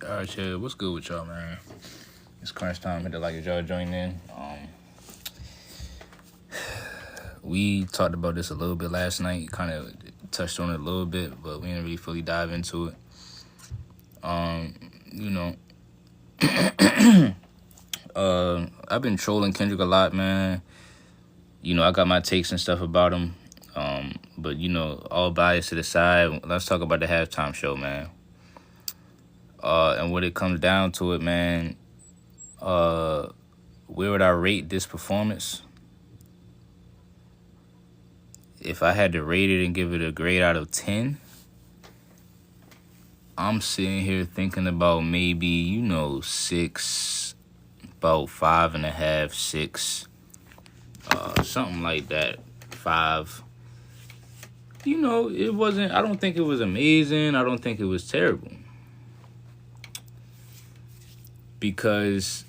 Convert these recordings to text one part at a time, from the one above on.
All right, chill. What's good with y'all, man? It's crunch time. Hit the like if y'all joined in. We talked about this a little bit last night. Kind of touched on it a little bit, but we didn't really fully dive into it. You know, I've been trolling Kendrick a lot, man. You know, I got my takes and stuff about him. But you know, all bias to the side. Let's talk about the halftime show, man. And when it comes down to it, man, where would I rate this performance? If I had to rate it and give it a grade out of 10, I'm sitting here thinking about maybe, 6, about 5.5, 6, something like that, 5. It wasn't, I don't think it was amazing. I don't think it was terrible. Because,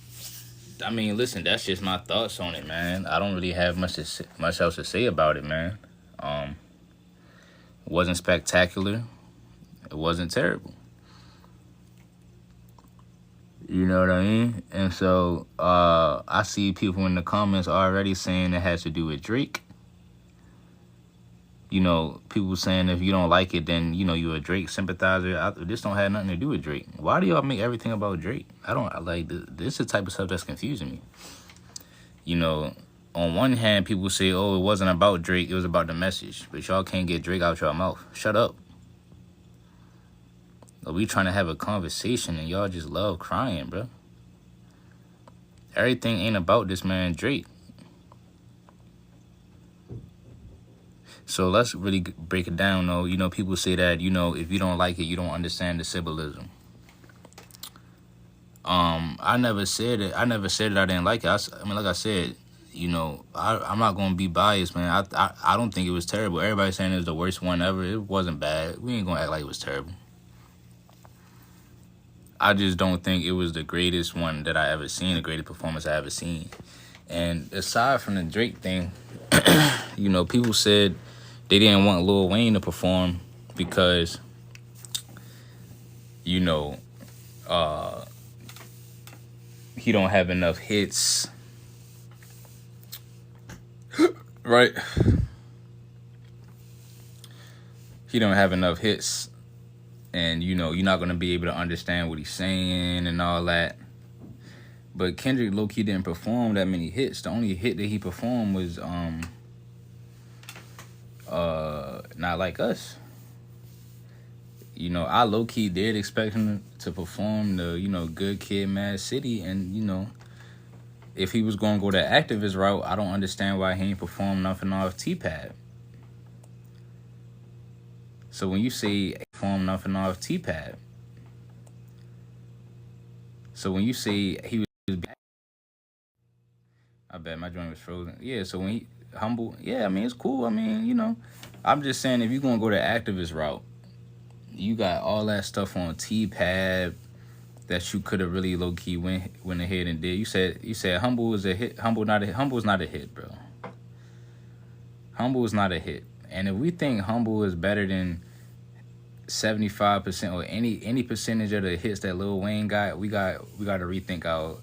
listen, that's just my thoughts on it, man. I don't really have much else to say about it, man. It wasn't spectacular. It wasn't terrible. You know what I mean? And so I see people in the comments already saying it has to do with Drake. People saying if you don't like it, then, you're a Drake sympathizer. This don't have nothing to do with Drake. Why do y'all make everything about Drake? I don't like this. This is the type of stuff that's confusing me. On one hand, people say, oh, it wasn't about Drake. It was about the message. But y'all can't get Drake out your mouth. Shut up. We trying to have a conversation and y'all just love crying, bro. Everything ain't about this man Drake. So let's really break it down, though. People say that, if you don't like it, you don't understand the symbolism. I never said it. I never said that I didn't like it. Like I said, I'm not going to be biased, man. I don't think it was terrible. Everybody's saying it was the worst one ever. It wasn't bad. We ain't going to act like it was terrible. I just don't think it was the greatest one that I ever seen, the greatest performance I ever seen. And aside from the Drake thing, people said they didn't want Lil Wayne to perform because, he don't have enough hits. Right? He don't have enough hits. And, you're not going to be able to understand what he's saying and all that. But Kendrick low-key didn't perform that many hits. The only hit that he performed was Not Like Us. I low-key did expect him to perform the, Good Kid, Mad City. And, if he was going to go the activist route, I don't understand why he ain't performed nothing off T-Pad. So when you say perform nothing off T-Pad, so when you say he was, I bet my joint was frozen. Yeah, so when he humble, yeah, it's cool. I'm just saying if you're gonna go the activist route, you got all that stuff on T-Pad that you could have really low key went ahead and did. You said Humble is a hit. Humble is not a hit, bro. Humble is not a hit. And if we think Humble is better than 75% or any percentage of the hits that Lil Wayne got, we got to rethink how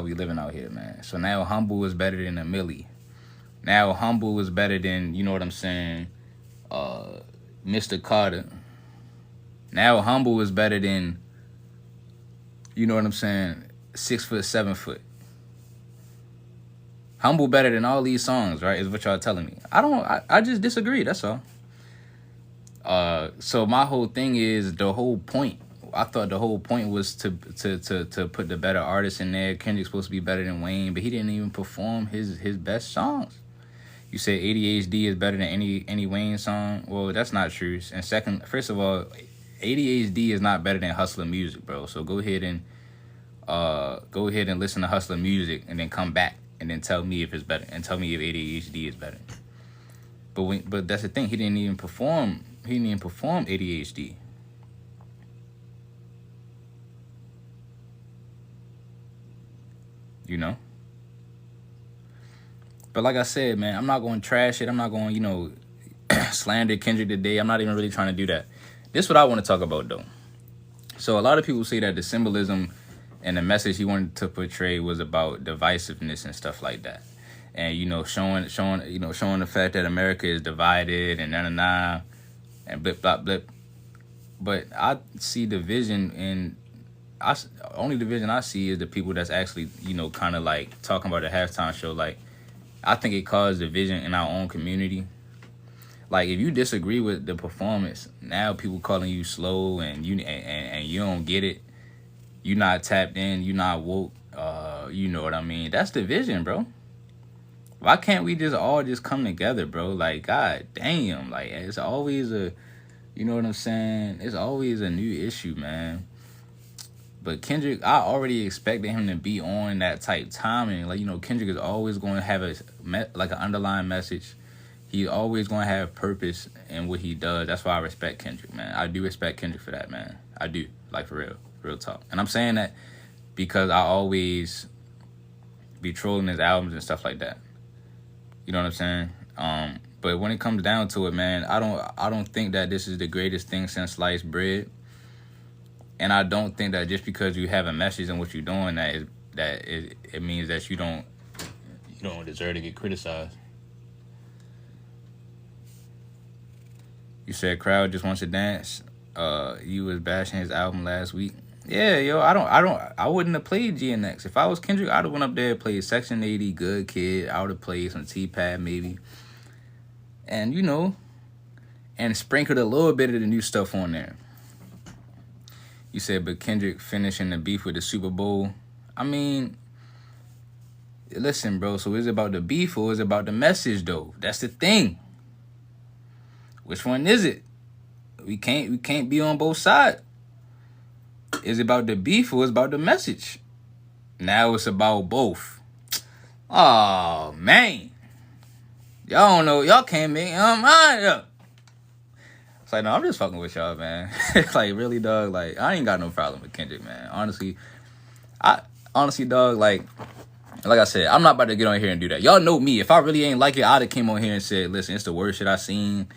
we living out here, man. So now Humble is better than a Millie. Now Humble is better than, you know what I'm saying, Mr. Carter. Now Humble is better than, you know what I'm saying, 6 foot, 7 foot. Humble better than all these songs, right? Is what y'all telling me. I just disagree. That's all. So my whole thing is the whole point. I thought the whole point was to put the better artists in there. Kendrick's supposed to be better than Wayne, but he didn't even perform his best songs. You say ADHD is better than any Wayne song. Well, that's not true. And first of all, ADHD is not better than Hustler Music, bro. So go ahead and listen to Hustler Music and then come back and then tell me if it's better and tell me if ADHD is better. But that's the thing. He didn't even perform ADHD. But like I said, man, I'm not going to trash it. I'm not going to, slander Kendrick today. I'm not even really trying to do that. This is what I want to talk about, though. So a lot of people say that the symbolism and the message he wanted to portray was about divisiveness and stuff like that. And showing the fact that America is divided and and blip blop blip. But I see division in only division I see is the people that's actually, kind of like talking about the halftime show. Like, I think it caused division in our own community. Like, if you disagree with the performance, now people calling you slow and you don't get it. You not tapped in. You not woke. You know what I mean? That's division, bro. Why can't we all just come together, bro? Like, god damn. Like, it's always you know what I'm saying? It's always a new issue, man. But Kendrick, I already expected him to be on that type timing. Like, Kendrick is always going to have an underlying message. He's always going to have purpose in what he does. That's why I respect Kendrick, man. I do respect Kendrick for that, man. I do. Like, for real talk. And I'm saying that because I always be trolling his albums and stuff like that. You know what I'm saying? But when it comes down to it, man, I don't think that this is the greatest thing since sliced bread. And I don't think that just because you have a message in what you're doing it means that you don't deserve to get criticized. You said crowd just wants to dance. You was bashing his album last week. Yeah, yo, I wouldn't have played GNX. If I was Kendrick, I'd have went up there and played Section 80, Good Kid. I would have played some T-Pad maybe. And, and sprinkled a little bit of the new stuff on there. You said, but Kendrick finishing the beef with the Super Bowl. I mean, listen, bro, so is it about the beef or is it about the message, though? That's the thing. Which one is it? We can't be on both sides. Is it about the beef or is it about the message? Now it's about both. Oh, man. Y'all don't know. Y'all can't make mind up. It's like, no, I'm just fucking with y'all, man. Like, really, dog. Like, I ain't got no problem with Kendrick, man. Honestly, dog, like I said, I'm not about to get on here and do that. Y'all know me. If I really ain't like it, I'd have came on here and said, listen, it's the worst shit I seen.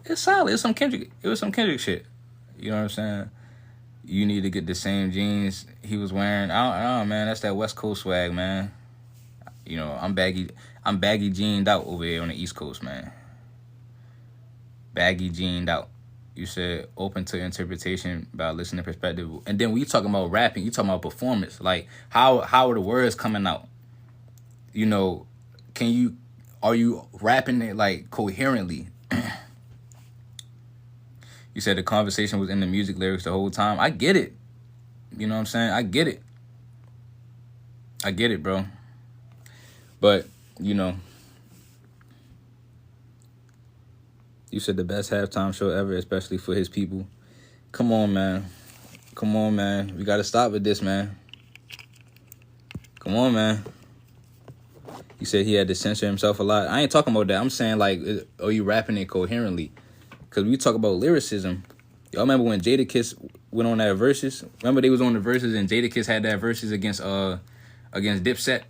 It's solid. It's some Kendrick. It was some Kendrick shit. You know what I'm saying? You need to get the same jeans he was wearing. I don't know, man. That's that West Coast swag, man. I'm baggy jeaned out over here on the East Coast, man. Baggy jeaned out. You said open to interpretation by listening perspective. And then when you talking about rapping, you talking about performance. Like, how are the words coming out? Are you rapping it like coherently? You said the conversation was in the music lyrics the whole time. I get it. You know what I'm saying? I get it, bro. But, you said the best halftime show ever, especially for his people. Come on, man. We got to stop with this, man. Come on, man. You said he had to censor himself a lot. I ain't talking about that. I'm saying, like, are you rapping it coherently? Because we talk about lyricism. Y'all remember when Jadakiss went on that Versus? Remember they was on the Versus and Jadakiss had that Versus against Dipset?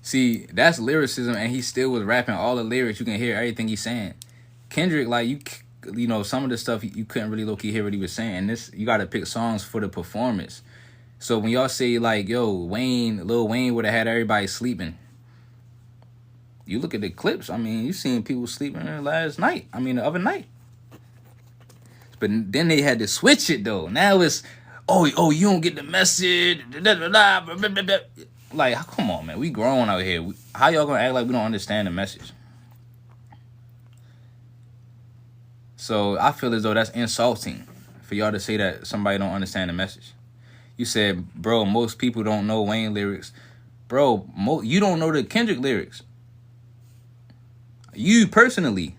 See, that's lyricism, and he still was rapping all the lyrics. You can hear everything he's saying. Kendrick, like, some of the stuff you couldn't really low-key hear what he was saying. And this, you got to pick songs for the performance. So when y'all say, like, yo, Lil Wayne would have had everybody sleeping. You look at the clips, I mean, you seen people sleeping the other night. But then they had to switch it, though. Now it's, oh, you don't get the message. Like, come on, man. We grown out here. How y'all gonna act like we don't understand the message? So I feel as though that's insulting for y'all to say that somebody don't understand the message. You said, bro, most people don't know Wayne lyrics. Bro, you don't know the Kendrick lyrics. You personally,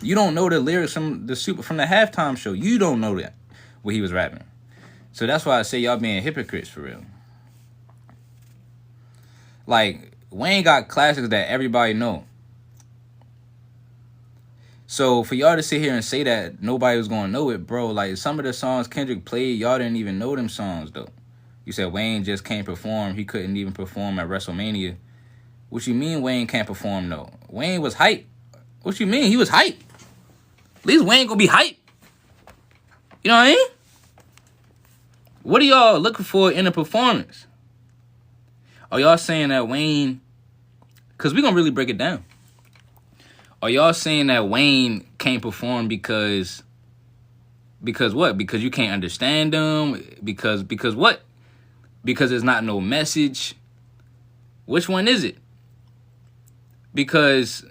you don't know the lyrics from the halftime show. You don't know that what he was rapping. So that's why I say y'all being hypocrites for real. Like, Wayne got classics that everybody know. So for y'all to sit here and say that nobody was gonna know it, bro, like some of the songs Kendrick played, y'all didn't even know them songs though. You said Wayne just can't perform. He couldn't even perform at WrestleMania. What you mean Wayne can't perform, though? Wayne was hype. What you mean? He was hype. At least Wayne gonna be hype. You know what I mean? What are y'all looking for in a performance? Are y'all saying that Wayne... Because we're going to really break it down. Are y'all saying that Wayne can't perform because what? Because you can't understand them? Because what? Because there's not no message? Which one is it? Because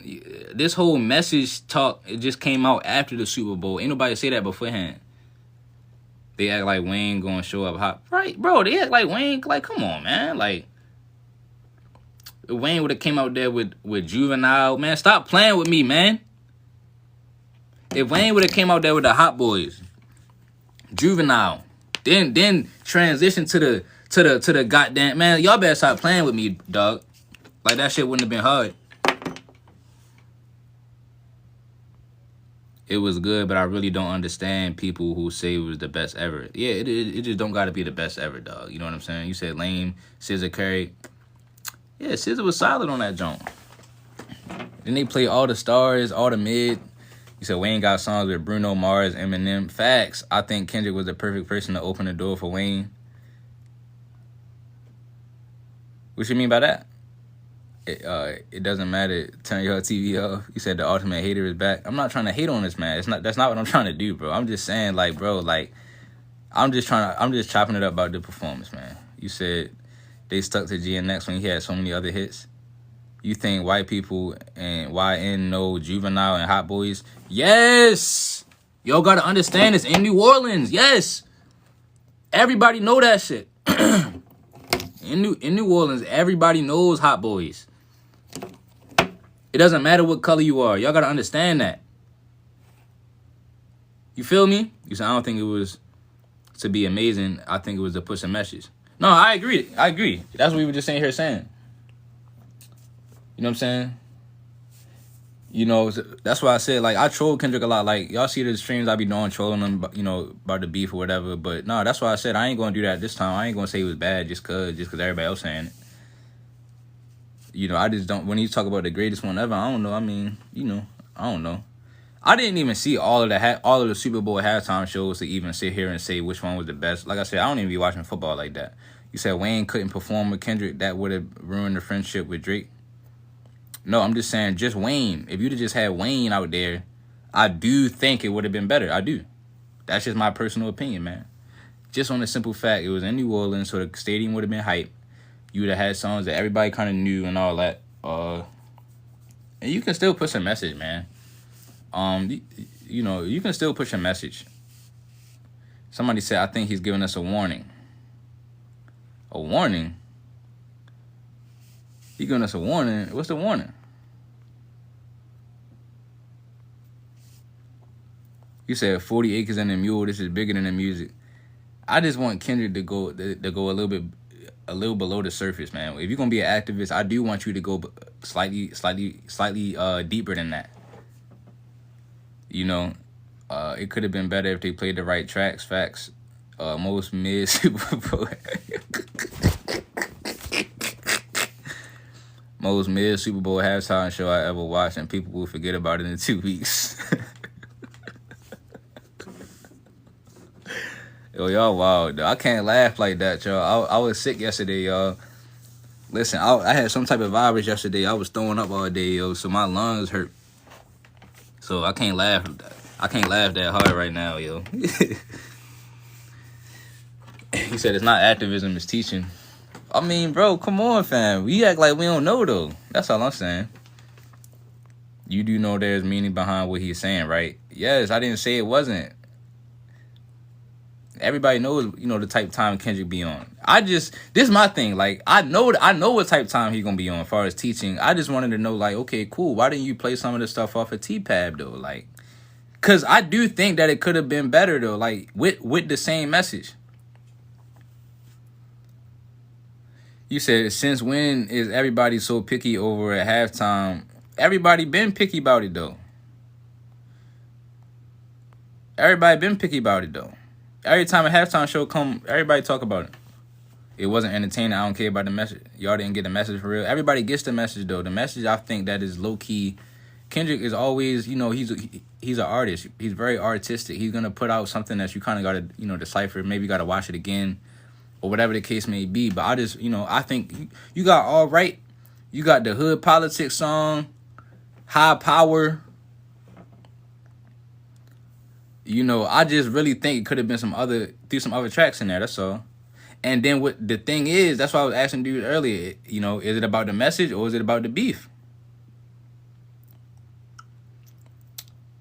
this whole message talk, it just came out after the Super Bowl. Ain't nobody say that beforehand. They act like Wayne gonna show up hot. Right, bro, they act like Wayne, like, come on, man. Like, if Wayne would have came out there with Juvenile, man, stop playing with me, man. If Wayne would have came out there with the Hot Boys, Juvenile, then transition to the goddamn, man, y'all better stop playing with me, dog. Like, that shit wouldn't have been hard. It was good, but I really don't understand people who say it was the best ever. Yeah, it just don't got to be the best ever, dog. You know what I'm saying? You said lame, Scissor Curry. Yeah, Scissor was solid on that joint. Then they play all the stars, all the mid. You said Wayne got songs with Bruno Mars, Eminem. Facts. I think Kendrick was the perfect person to open the door for Wayne. What you mean by that? It doesn't matter. Turn your TV off. You said the ultimate hater is back. I'm not trying to hate on this man. That's not what I'm trying to do, bro. I'm just saying, like, bro, like, I'm just chopping it up about the performance, man. You said they stuck to GNX when he had so many other hits. You think white people and YN know Juvenile and Hot Boys? Yes! Y'all gotta understand this. In New Orleans, yes! Everybody know that shit. In New Orleans, everybody knows Hot Boys. It doesn't matter what color you are. Y'all gotta understand that. You feel me? You said, I don't think it was to be amazing. I think it was to push a message. No, I agree. That's what we were just saying. You know what I'm saying? You know, that's why I said, like, I troll Kendrick a lot. Like, y'all see the streams I be doing, trolling him, you know, about the beef or whatever. But, no, that's why I said I ain't going to do that this time. I ain't going to say he was bad just cause everybody else saying it. You know, I just don't... When you talk about the greatest one ever, I don't know. I mean, you know, I don't know. I didn't even see all of the Super Bowl halftime shows to even sit here and say which one was the best. Like I said, I don't even be watching football like that. You said Wayne couldn't perform with Kendrick. That would have ruined the friendship with Drake. No, I'm just saying, just Wayne. If you'd have just had Wayne out there, I do think it would have been better. I do. That's just my personal opinion, man. Just on the simple fact, it was in New Orleans, so the stadium would have been hype. You would have had songs that everybody kind of knew and all that. And you can still push a message, man. You know, you can still push a message. Somebody said, I think he's giving us a warning. A warning? He giving us a warning. What's the warning? You said 40 acres and a mule. This is bigger than the music. I just want Kendrick to go a little below the surface, man. If you're gonna be an activist, I do want you to go slightly deeper than that. You know, it could have been better if they played the right tracks. Facts. Most mid Super Bowl. Most mid Super Bowl halftime show I ever watched, and people will forget about it in 2 weeks. Yo, y'all wild, though. I can't laugh like that, y'all. I was sick yesterday, y'all. Listen, I had some type of virus yesterday. I was throwing up all day, yo, so my lungs hurt. So I can't laugh. I can't laugh that hard right now, yo. He said it's not activism, it's teaching. I mean, bro, come on, fam. We act like we don't know, though. That's all I'm saying. You do know there's meaning behind what he's saying, right? Yes, I didn't say it wasn't. Everybody knows, you know, the type of time Kendrick be on. This is my thing. Like, I know what type of time he gonna be on as far as teaching. I just wanted to know, like, okay, cool. Why didn't you play some of the stuff off of T-Pab, though? Like, because I do think that it could have been better, though, like, with the same message. You said, since when is everybody so picky over at halftime? Everybody been picky about it, though. Everybody been picky about it, though. Every time a halftime show come, everybody talk about it. It wasn't entertaining. I don't care about the message. Y'all didn't get the message for real. Everybody gets the message, though. The message, I think, that is low-key Kendrick is always, he's an artist. He's very artistic. He's gonna put out something that you kind of gotta, decipher. Maybe you gotta watch it again, or whatever the case may be. But I just, I think you got All Right. You got the Hood Politics song, High Power. I just really think it could have been some other tracks in there. That's all. And then what the thing is, that's why I was asking dude earlier. Is it about the message or is it about the beef?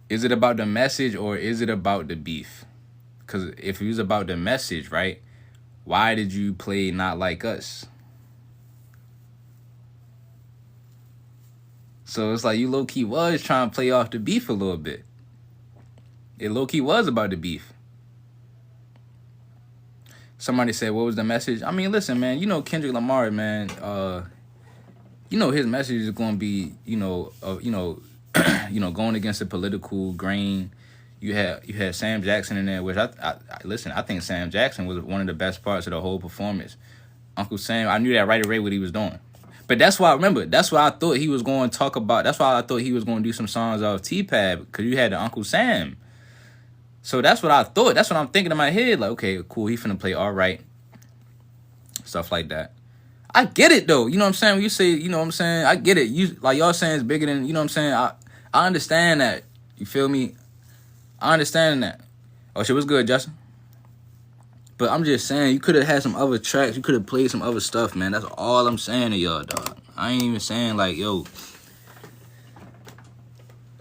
Is it about the message or is it about the beef? Because if it was about the message, right? Why did you play Not Like Us? So it's like you low-key was trying to play off the beef a little bit. It low-key was about the beef. Somebody said, what was the message? I mean, listen, man, Kendrick Lamar, man, his message is going to be, going against the political grain. You had Sam Jackson in there, which I think Sam Jackson was one of the best parts of the whole performance. Uncle Sam, I knew that right away what he was doing. But that's why I thought he was going to talk about, that's why I thought he was going to do some songs off T-Pab, because you had the Uncle Sam. So that's what I thought. That's what I'm thinking in my head. Like, okay, cool. He finna play All Right. Stuff like that. I get it, though. You know what I'm saying? When you say, you know what I'm saying? I get it. Y'all saying it's bigger than, you know what I'm saying? I understand that. You feel me? I understand that. Oh, shit, what's good, Justin? But I'm just saying, you could have had some other tracks. You could have played some other stuff, man. That's all I'm saying to y'all, dog. I ain't even saying, like, yo.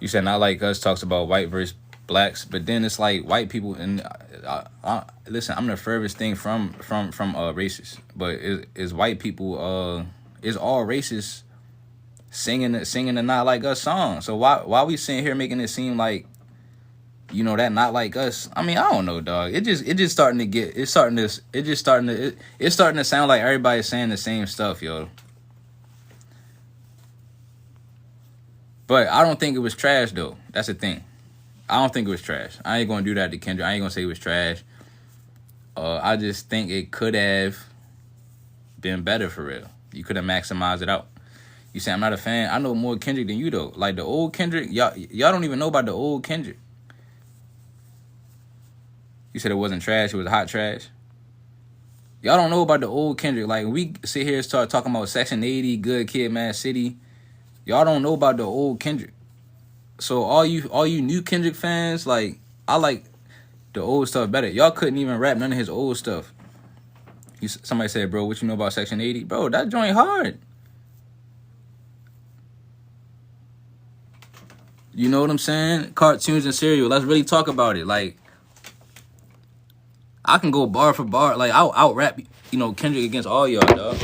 You said Not Like Us talks about white versus blacks, but then it's like white people, and listen, I'm the furthest thing from racist, but is white people is all racists singing the Not Like Us song. So why we sitting here making it seem like that Not Like Us? I mean, I don't know, dog. It's starting to sound like everybody's saying the same stuff, yo. But I don't think it was trash, though. That's the thing. I don't think it was trash. I ain't gonna do that to Kendrick. I ain't gonna say it was trash. I just think it could have been better for real. You could have maximized it out. You say I'm not a fan. I know more Kendrick than you though. Like the old Kendrick, y'all don't even know about the old Kendrick. You said it wasn't trash. It was hot trash. Y'all don't know about the old Kendrick. Like we sit here and start talking about Section 80, Good Kid, Mad City. Y'all don't know about the old Kendrick. So all you new Kendrick fans, like, I like the old stuff better. Y'all couldn't even rap none of his old stuff. Somebody said, bro, what you know about Section 80? Bro, that joint hard. You know what I'm saying? Cartoons and cereal. Let's really talk about it. Like, I can go bar for bar. Like, I'll out-rap, Kendrick against all y'all, dog.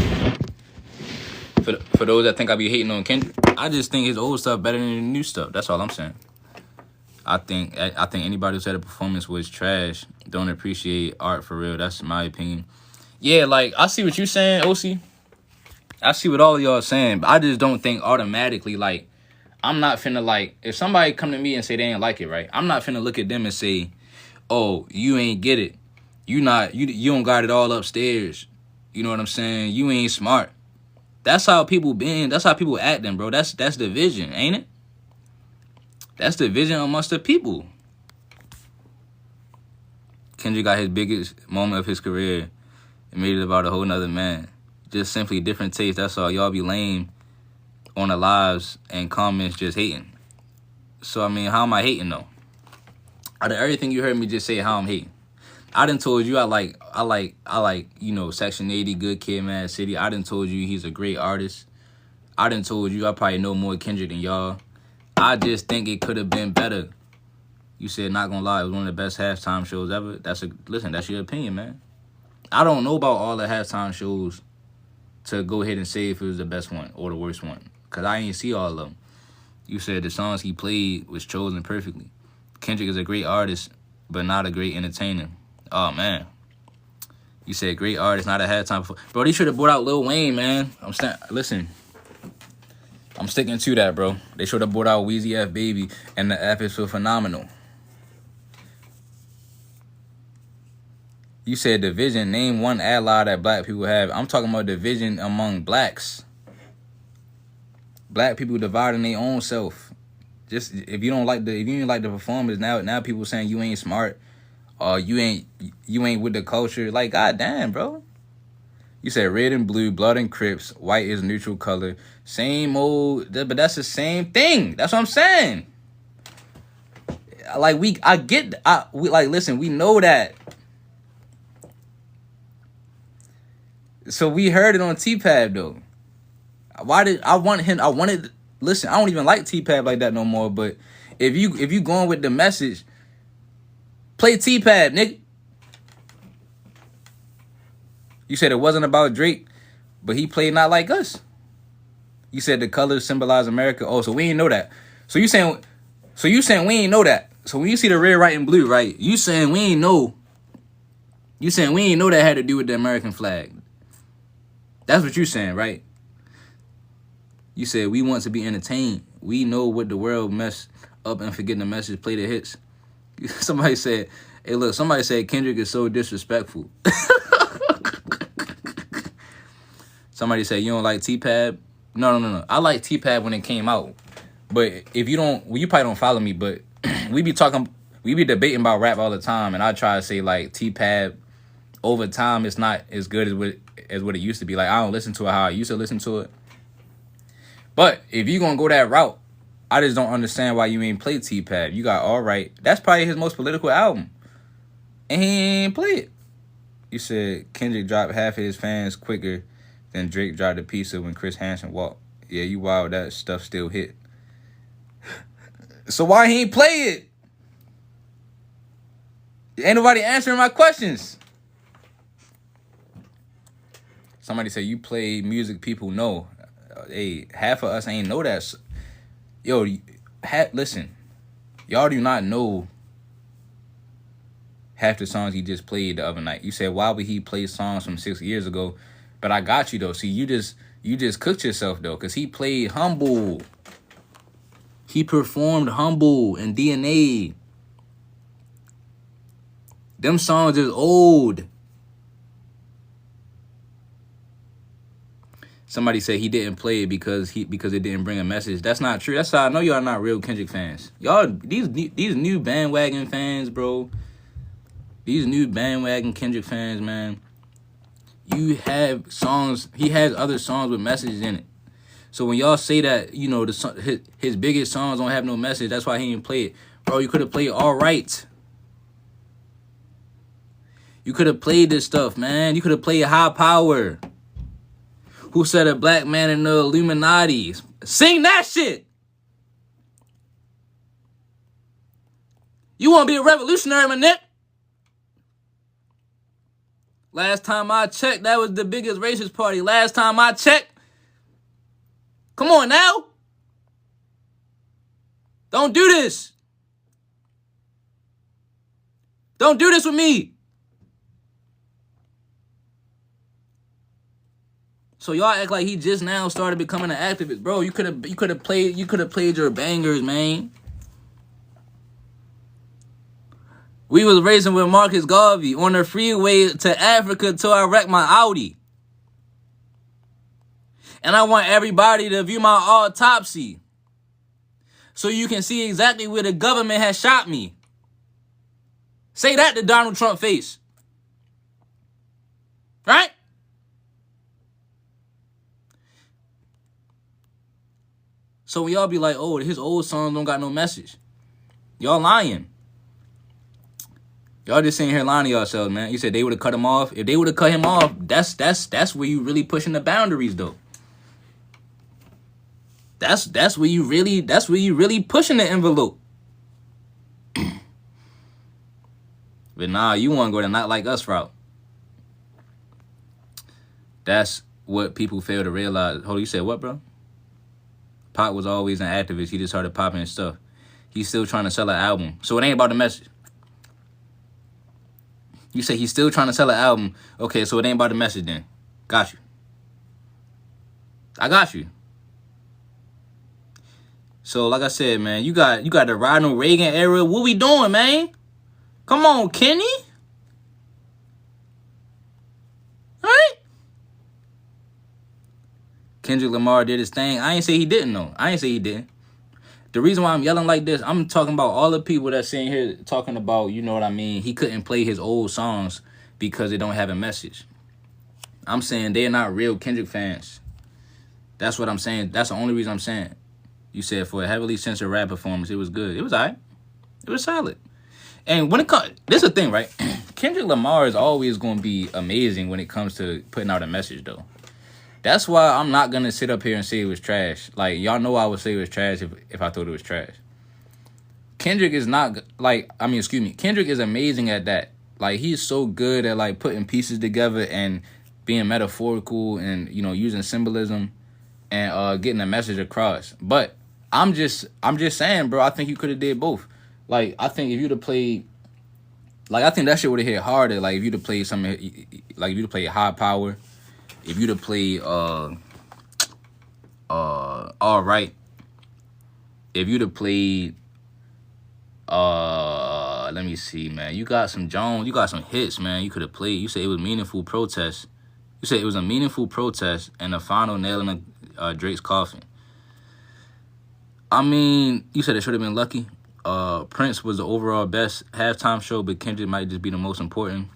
For those that think I be hating on Kendrick, I just think his old stuff better than the new stuff. That's all I'm saying. I think anybody who said the performance was trash don't appreciate art for real. That's my opinion. Yeah, like, I see what you're saying, OC. I see what all of y'all are saying, but I just don't think automatically, like, I'm not finna, like, if somebody come to me and say they ain't like it, right? I'm not finna look at them and say, oh, you ain't get it. You don't got it all upstairs. You know what I'm saying? You ain't smart. That's how people been. That's how people acting, bro. That's division, ain't it? That's division amongst the people. Kendrick got his biggest moment of his career and made it about a whole nother man. Just simply different taste. That's all. Y'all be lame on the lives and comments just hating. So, I mean, how am I hating, though? Out of everything you heard me just say, how I'm hating. I done told you I like, Section 80, Good Kid, Mad City. I done told you he's a great artist. I done told you I probably know more Kendrick than y'all. I just think it could have been better. You said, not gonna lie, it was one of the best halftime shows ever. Listen, that's your opinion, man. I don't know about all the halftime shows to go ahead and say if it was the best one or the worst one, because I ain't see all of them. You said the songs he played was chosen perfectly. Kendrick is a great artist, but not a great entertainer. Oh, man. You said great artist, not a halftime performer. Bro, they should have brought out Lil Wayne, man. Listen. I'm sticking to that, bro. They should have brought out Weezy F Baby, and the F is phenomenal. You said division. Name one ally that black people have. I'm talking about division among blacks. Black people dividing their own self. Just if you didn't like the performance, now people saying you ain't smart or you ain't with the culture. Like, goddamn, bro. You said red and blue, blood and Crips, white is neutral color. Same old, but that's the same thing. That's what I'm saying. Like listen, we know that. So we heard it on T-Pab though. Listen, I don't even like T-Pab like that no more, but if you going with the message, play T-Pab, nigga. You said it wasn't about Drake, but he played Not Like Us. You said the colors symbolize America. Oh, so we ain't know that. So you saying we ain't know that. So when you see the red, white, and blue, right? You saying we ain't know that had to do with the American flag. That's what you saying, right? You said we want to be entertained. We know what the world mess up and forgetting the message, play the hits. Somebody said, hey, look, somebody said Kendrick is so disrespectful. Somebody said you don't like T-Pab. No. I like T-Pab when it came out. But if you don't, well, you probably don't follow me, but we be debating about rap all the time, and I try to say like T-Pab over time it's not as good as what it used to be. Like I don't listen to it how I used to listen to it. But if you gonna go that route, I just don't understand why you ain't play T-Pab. You got All Right. That's probably his most political album. And he ain't play it. You said Kendrick dropped half of his fans quicker than Drake dropped the pizza when Chris Hansen walked. Yeah, you wild. That stuff still hit. So why he ain't play it? Ain't nobody answering my questions. Somebody said you play music people know. Hey, half of us ain't know that. Yo, listen. Y'all do not know half the songs he just played the other night. You said, why would he play songs from 6 years ago? But I got you, though. See, you just cooked yourself, though, because he played Humble. He performed Humble and DNA. Them songs is old. Somebody said he didn't play it because it didn't bring a message. That's not true. That's how I know y'all not real Kendrick fans. Y'all, these new bandwagon fans, bro. These new bandwagon Kendrick fans, man. You have songs. He has other songs with messages in it. So when y'all say that, you know, his biggest songs don't have no message, that's why he didn't play it. Bro, you could have played All Right. You could have played this stuff, man. You could have played High Power. Who said a black man in the Illuminati? Sing that shit. You want to be a revolutionary, my nigga? Last time I checked, that was the biggest racist party. Last time I checked. Come on now. Don't do this. Don't do this with me. So y'all act like he just now started becoming an activist, bro. You could have played your bangers, man. We was racing with Marcus Garvey on the freeway to Africa till I wrecked my Audi. And I want everybody to view my autopsy so you can see exactly where the government has shot me. Say that to Donald Trump face. Right? So when y'all be like, oh, his old songs don't got no message. Y'all lying. Y'all just sitting here lying to yourselves, man. You said they would have cut him off. If they would have cut him off, that's where you really pushing the boundaries, though. That's where you really pushing the envelope. But nah, you want to go to Not Like Us route. That's what people fail to realize. Hold on, you said what, bro? Pac was always an activist. He just started popping his stuff. He's still trying to sell an album. So it ain't about the message. You say he's still trying to sell an album. Okay, so it ain't about the message then. Got you. I got you. So like I said, man, you got the Ronald Reagan era. What we doing, man? Come on, Kenny. All right? Kendrick Lamar did his thing. I ain't say he didn't, though. I ain't say he didn't. The reason why I'm yelling like this, I'm talking about all the people that's sitting here talking about, you know what I mean, he couldn't play his old songs because they don't have a message. I'm saying they're not real Kendrick fans. That's what I'm saying. That's the only reason I'm saying. You said for a heavily censored rap performance, it was good. It was all right. It was solid. And when it comes, this is the thing, right? Kendrick Lamar is always going to be amazing when it comes to putting out a message, though. That's why I'm not going to sit up here and say it was trash. Like, y'all know I would say it was trash if I thought it was trash. Kendrick is not, Kendrick is amazing at that. Like, he's so good at, like, putting pieces together and being metaphorical and, you know, using symbolism and getting a message across. But I'm just saying, bro, I think you could have did both. Like, I think if you'd have played, like, I think that shit would have hit harder. Like, if you'd have played something, like, if you'd have played High Power, if you'd have played, All Right, if you'd have played, let me see, man. You got some Jones, you got some hits, man. You could have played. You said it was Meaningful Protest. You said it was a meaningful protest and the final nail in Drake's coffin. I mean, you said it should have been Lucky. Prince was the overall best halftime show, but Kendrick might just be the most important.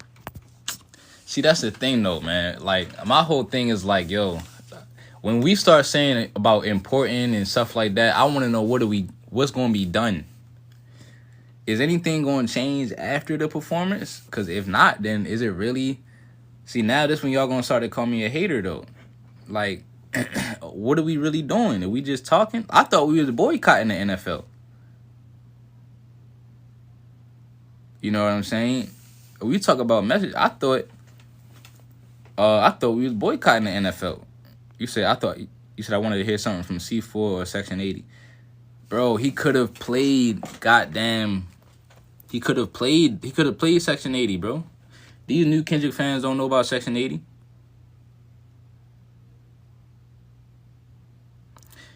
See, that's the thing, though, man. Like, my whole thing is like, yo, when we start saying about important and stuff like that, I want to know what's going to be done. Is anything going to change after the performance? Because if not, then is it really? See, now this when y'all going to start to call me a hater, though. Like, what are we really doing? Are we just talking? I thought we was boycotting the NFL. You know what I'm saying? We talk about message. I thought we was boycotting the NFL. You said I wanted to hear something from C4 or Section 80. Bro, he could have played goddamn. He could have played Section 80, bro. These new Kendrick fans don't know about Section 80.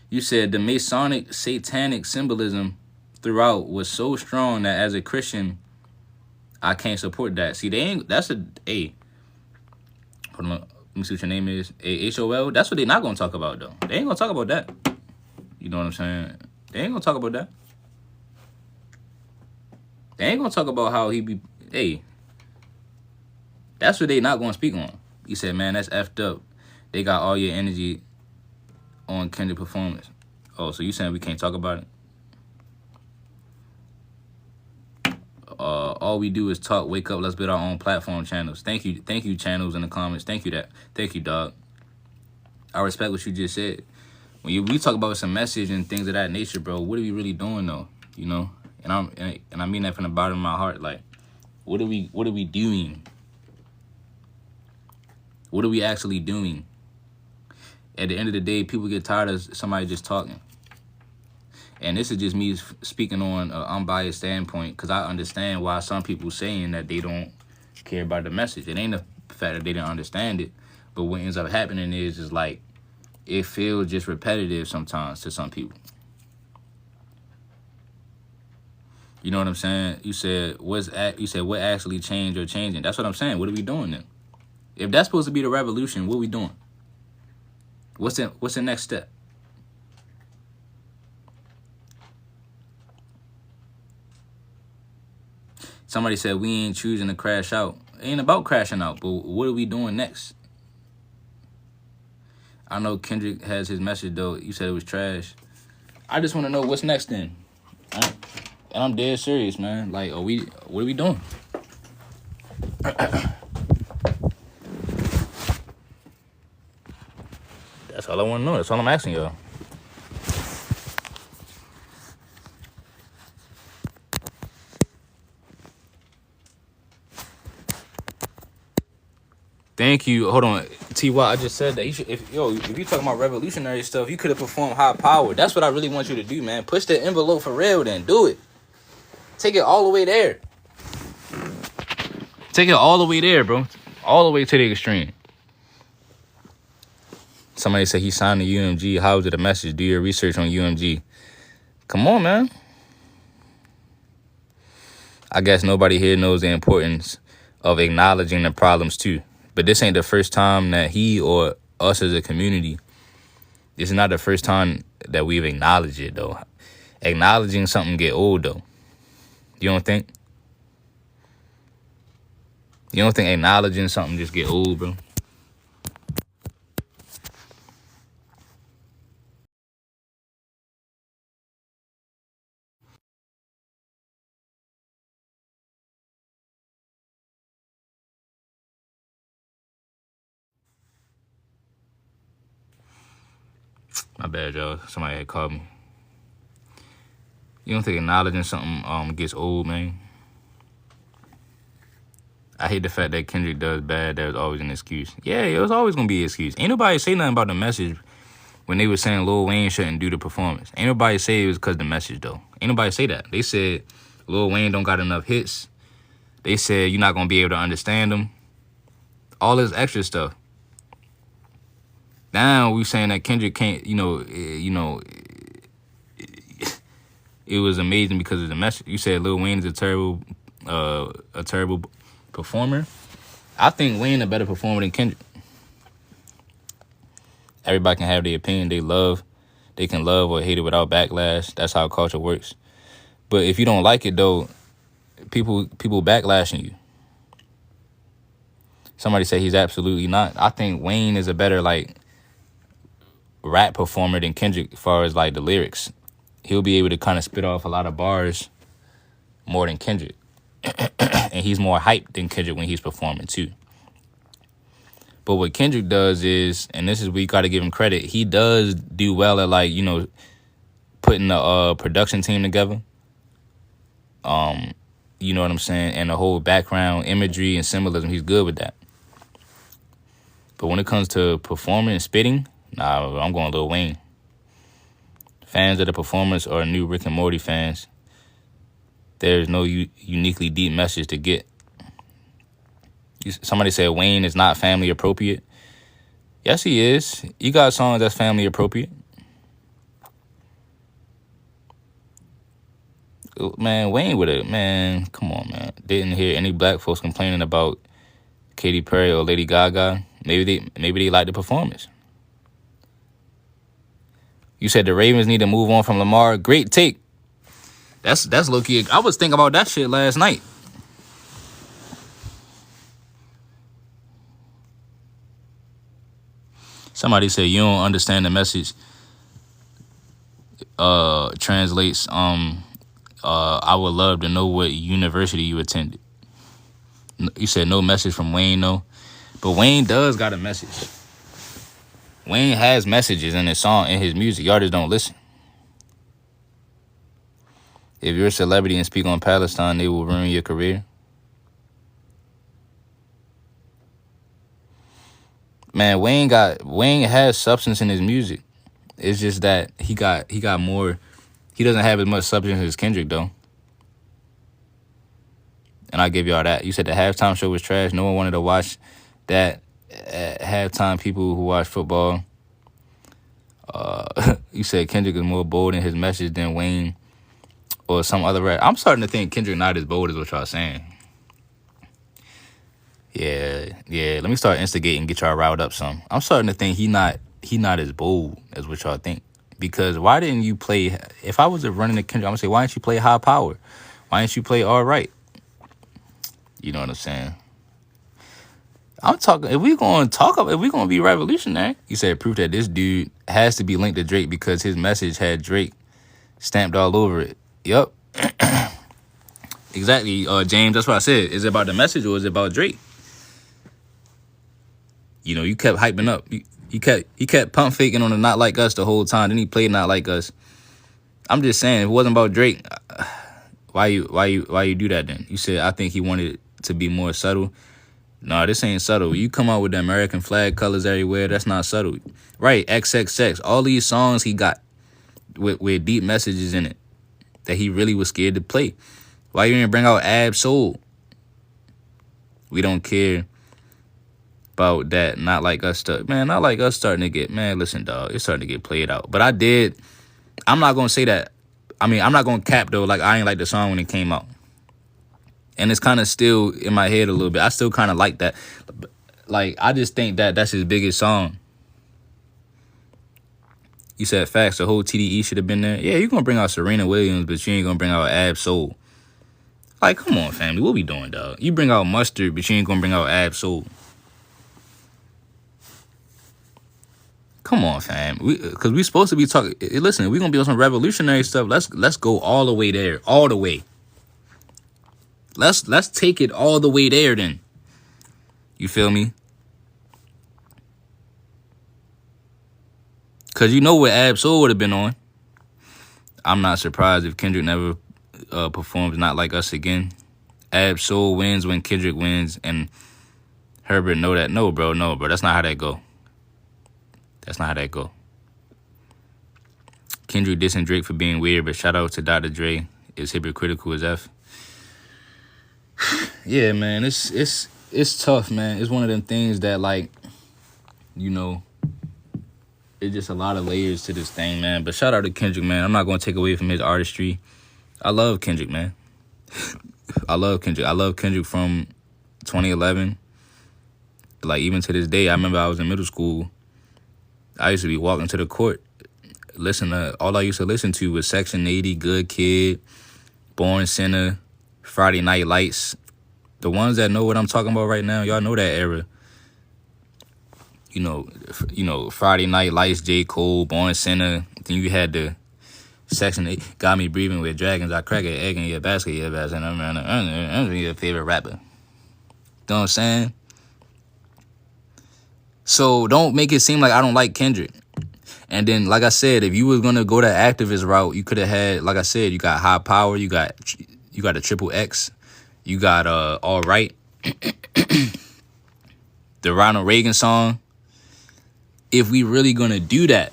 You said the Masonic satanic symbolism throughout was so strong that as a Christian, I can't support that. See, that's a hold on, let me see what your name is. HOL. That's what they're not gonna talk about, though. They ain't gonna talk about that. You know what I'm saying? They ain't gonna talk about that. They ain't gonna talk about how he be. Hey, that's what they not gonna speak on. He said, man, that's effed up. They got all your energy on Kendrick performance. Oh, so you saying we can't talk about it? All we do is talk, wake up, let's build our own platform channels. Thank you channels in the comments. Thank you, dog. I respect what you just said. When we talk about some message and things of that nature, bro, what are we really doing though? You know? And I mean that from the bottom of my heart. Like, what are we doing? What are we actually doing? At the end of the day, people get tired of somebody just talking. And this is just me speaking on an unbiased standpoint, because I understand why some people saying that they don't care about the message. It ain't the fact that they didn't understand it, but what ends up happening is like it feels just repetitive sometimes to some people. You know what I'm saying? You said what actually changed or changing? That's what I'm saying. What are we doing then? If that's supposed to be the revolution, what are we doing? What's the next step? Somebody said we ain't choosing to crash out. It ain't about crashing out, but what are we doing next? I know Kendrick has his message, though. You said it was trash. I just want to know what's next then. And I'm dead serious, man. Like, what are we doing? That's all I want to know. That's all I'm asking y'all. Thank you. Hold on. T.Y., I just said that. If you talking about revolutionary stuff, you could have performed High Power. That's what I really want you to do, man. Push the envelope for real then. Do it. Take it all the way there. Take it all the way there, bro. All the way to the extreme. Somebody said he signed the UMG. How is it a message? Do your research on UMG. Come on, man. I guess nobody here knows the importance of acknowledging the problems, too. But this ain't the first time that he or us as a community, this is not the first time that we've acknowledged it, though. Acknowledging something get old though. You don't think? You don't think acknowledging something just get old, bro? My bad, y'all. Somebody had called me. You don't think acknowledging something gets old, man? I hate the fact that Kendrick does bad. There's always an excuse. Yeah, it was always gonna be an excuse. Ain't nobody say nothing about the message when they were saying Lil Wayne shouldn't do the performance. Ain't nobody say it was because the message though. Ain't nobody say that. They said Lil Wayne don't got enough hits. They said you're not gonna be able to understand him. All this extra stuff. Now we saying that Kendrick can't. It was amazing because of the message. You said Lil Wayne is a terrible performer. I think Wayne a better performer than Kendrick. Everybody can have their opinion. They can love or hate it without backlash. That's how culture works. But if you don't like it though, people backlashing you. Somebody say he's absolutely not. I think Wayne is a better rap performer than Kendrick as far as the lyrics. He'll be able to kind of spit off a lot of bars more than Kendrick. And he's more hyped than Kendrick when he's performing too. But what Kendrick does is, and this is where you got to give him credit, he does do well at putting the production team together. You know what I'm saying? And the whole background imagery and symbolism, he's good with that. But when it comes to performing and spitting, nah, I'm going Lil Wayne. Fans of the performance or new Rick and Morty fans, there's no uniquely deep message to get. Somebody said Wayne is not family appropriate. Yes, he is. You got songs that's family appropriate. Man, Wayne with it. Man, come on, man. Didn't hear any black folks complaining about Katy Perry or Lady Gaga. Maybe they like the performance. You said the Ravens need to move on from Lamar. Great take. That's low-key. I was thinking about that shit last night. Somebody said you don't understand the message. Translates I would love to know what university you attended. You said no message from Wayne, though. But Wayne does got a message. Wayne has messages in his song, in his music. Y'all just don't listen. If you're a celebrity and speak on Palestine, they will ruin your career. Man, Wayne has substance in his music. It's just that he got more. He doesn't have as much substance as Kendrick though. And I give y'all that. You said the halftime show was trash. No one wanted to watch that at halftime. People who watch football. You said Kendrick is more bold in his message than Wayne or some other rapper. I'm starting to think Kendrick not as bold as what y'all saying. Yeah. Let me start instigating, get y'all riled up some. I'm starting to think he not as bold as what y'all think. Because why didn't you play? If I was running the Kendrick, I'm gonna say, why didn't you play High Power? Why didn't you play All Right? You know what I'm saying? I'm talking. If we gonna be revolutionary, you said proof that this dude has to be linked to Drake because his message had Drake stamped all over it. Yup. Exactly, James. That's what I said. Is it about the message or is it about Drake? You know, you kept hyping up. He kept pump faking on the Not Like Us the whole time. Then he played Not Like Us. I'm just saying, if it wasn't about Drake, why you do that then? You said I think he wanted it to be more subtle. No, this ain't subtle. You come out with the American flag colors everywhere. That's not subtle, right? XXX. All these songs he got with deep messages in it that he really was scared to play. Why you didn't bring out Ab Soul? We don't care about that. Not Like Us stuff, man. Not Like Us starting to get, man. Listen, dog, it's starting to get played out. But I'm not gonna say that. I mean, I'm not gonna cap though. Like I ain't like the song when it came out, and it's kind of still in my head a little bit. I still kind of like that. Like I just think that that's his biggest song. You said facts. The whole TDE should have been there. Yeah, you gonna bring out Serena Williams, but you ain't gonna bring out Ab Soul. Like, come on, family. What we doing, dog? You bring out Mustard, but you ain't gonna bring out Ab Soul. Come on, fam. Because we supposed to be talking. Listen, we gonna be on some revolutionary stuff. Let's go all the way there, all the way. Let's take it all the way there. Then, you feel me? Because you know what Ab Soul would have been on. I'm not surprised if Kendrick never performs Not Like Us again. Ab Soul wins when Kendrick wins, and Herbert know that. No, bro. That's not how that go. That's not how that go. Kendrick dissing Drake for being weird, but shout out to Dr. Dre. Is hypocritical as F. Yeah, man. It's tough, man. It's one of them things that, like, you know, it's just a lot of layers to this thing, man. But shout out to Kendrick, man. I'm not going to take away from his artistry. I love Kendrick, man. I love Kendrick from 2011. Like, even to this day, I remember I was in middle school. I used to be walking to the court. All I used to listen to was Section 80, Good Kid, Born Sinner, Friday Night Lights. The ones that know what I'm talking about right now, y'all know that era. You know, Friday Night Lights, J. Cole, Born Sinner. Then you had the Section 8, Got Me Breathing with Dragons. I crack an egg in your basket, and I'm your favorite rapper. You know what I'm saying? So don't make it seem like I don't like Kendrick. And then, like I said, if you was gonna go the activist route, you could have had, like I said, you got High Power, you got a Triple X, you got All Right, the Ronald Reagan song. If we really gonna do that,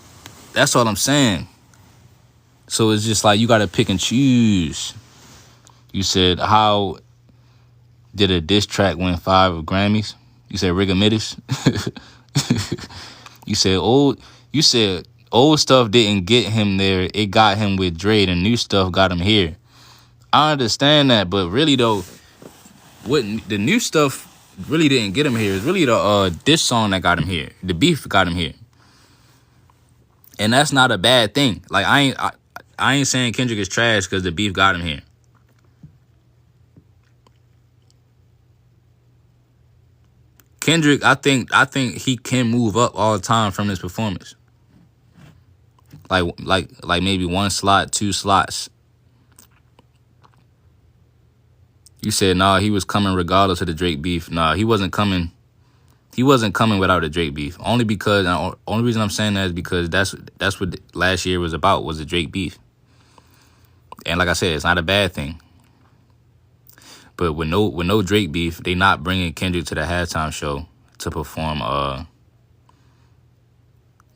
that's all I'm saying. So it's just like you gotta pick and choose. You said, how did a diss track win 5 Grammys? You said Rigamitis. You said old stuff didn't get him there. It got him with Dre. The new stuff got him here. I understand that, but really though, what the new stuff really didn't get him here. It's really the diss song that got him here. The beef got him here, and that's not a bad thing. Like I ain't saying Kendrick is trash because the beef got him here. Kendrick, I think he can move up all the time from this performance. Like maybe 1 slot, 2 slots. You said, nah, he was coming regardless of the Drake beef. Nah, he wasn't coming. He wasn't coming without the Drake beef. Only reason I'm saying that is because that's what last year was about, was the Drake beef. And like I said, it's not a bad thing. But with no Drake beef, they not bringing Kendrick to the halftime show to perform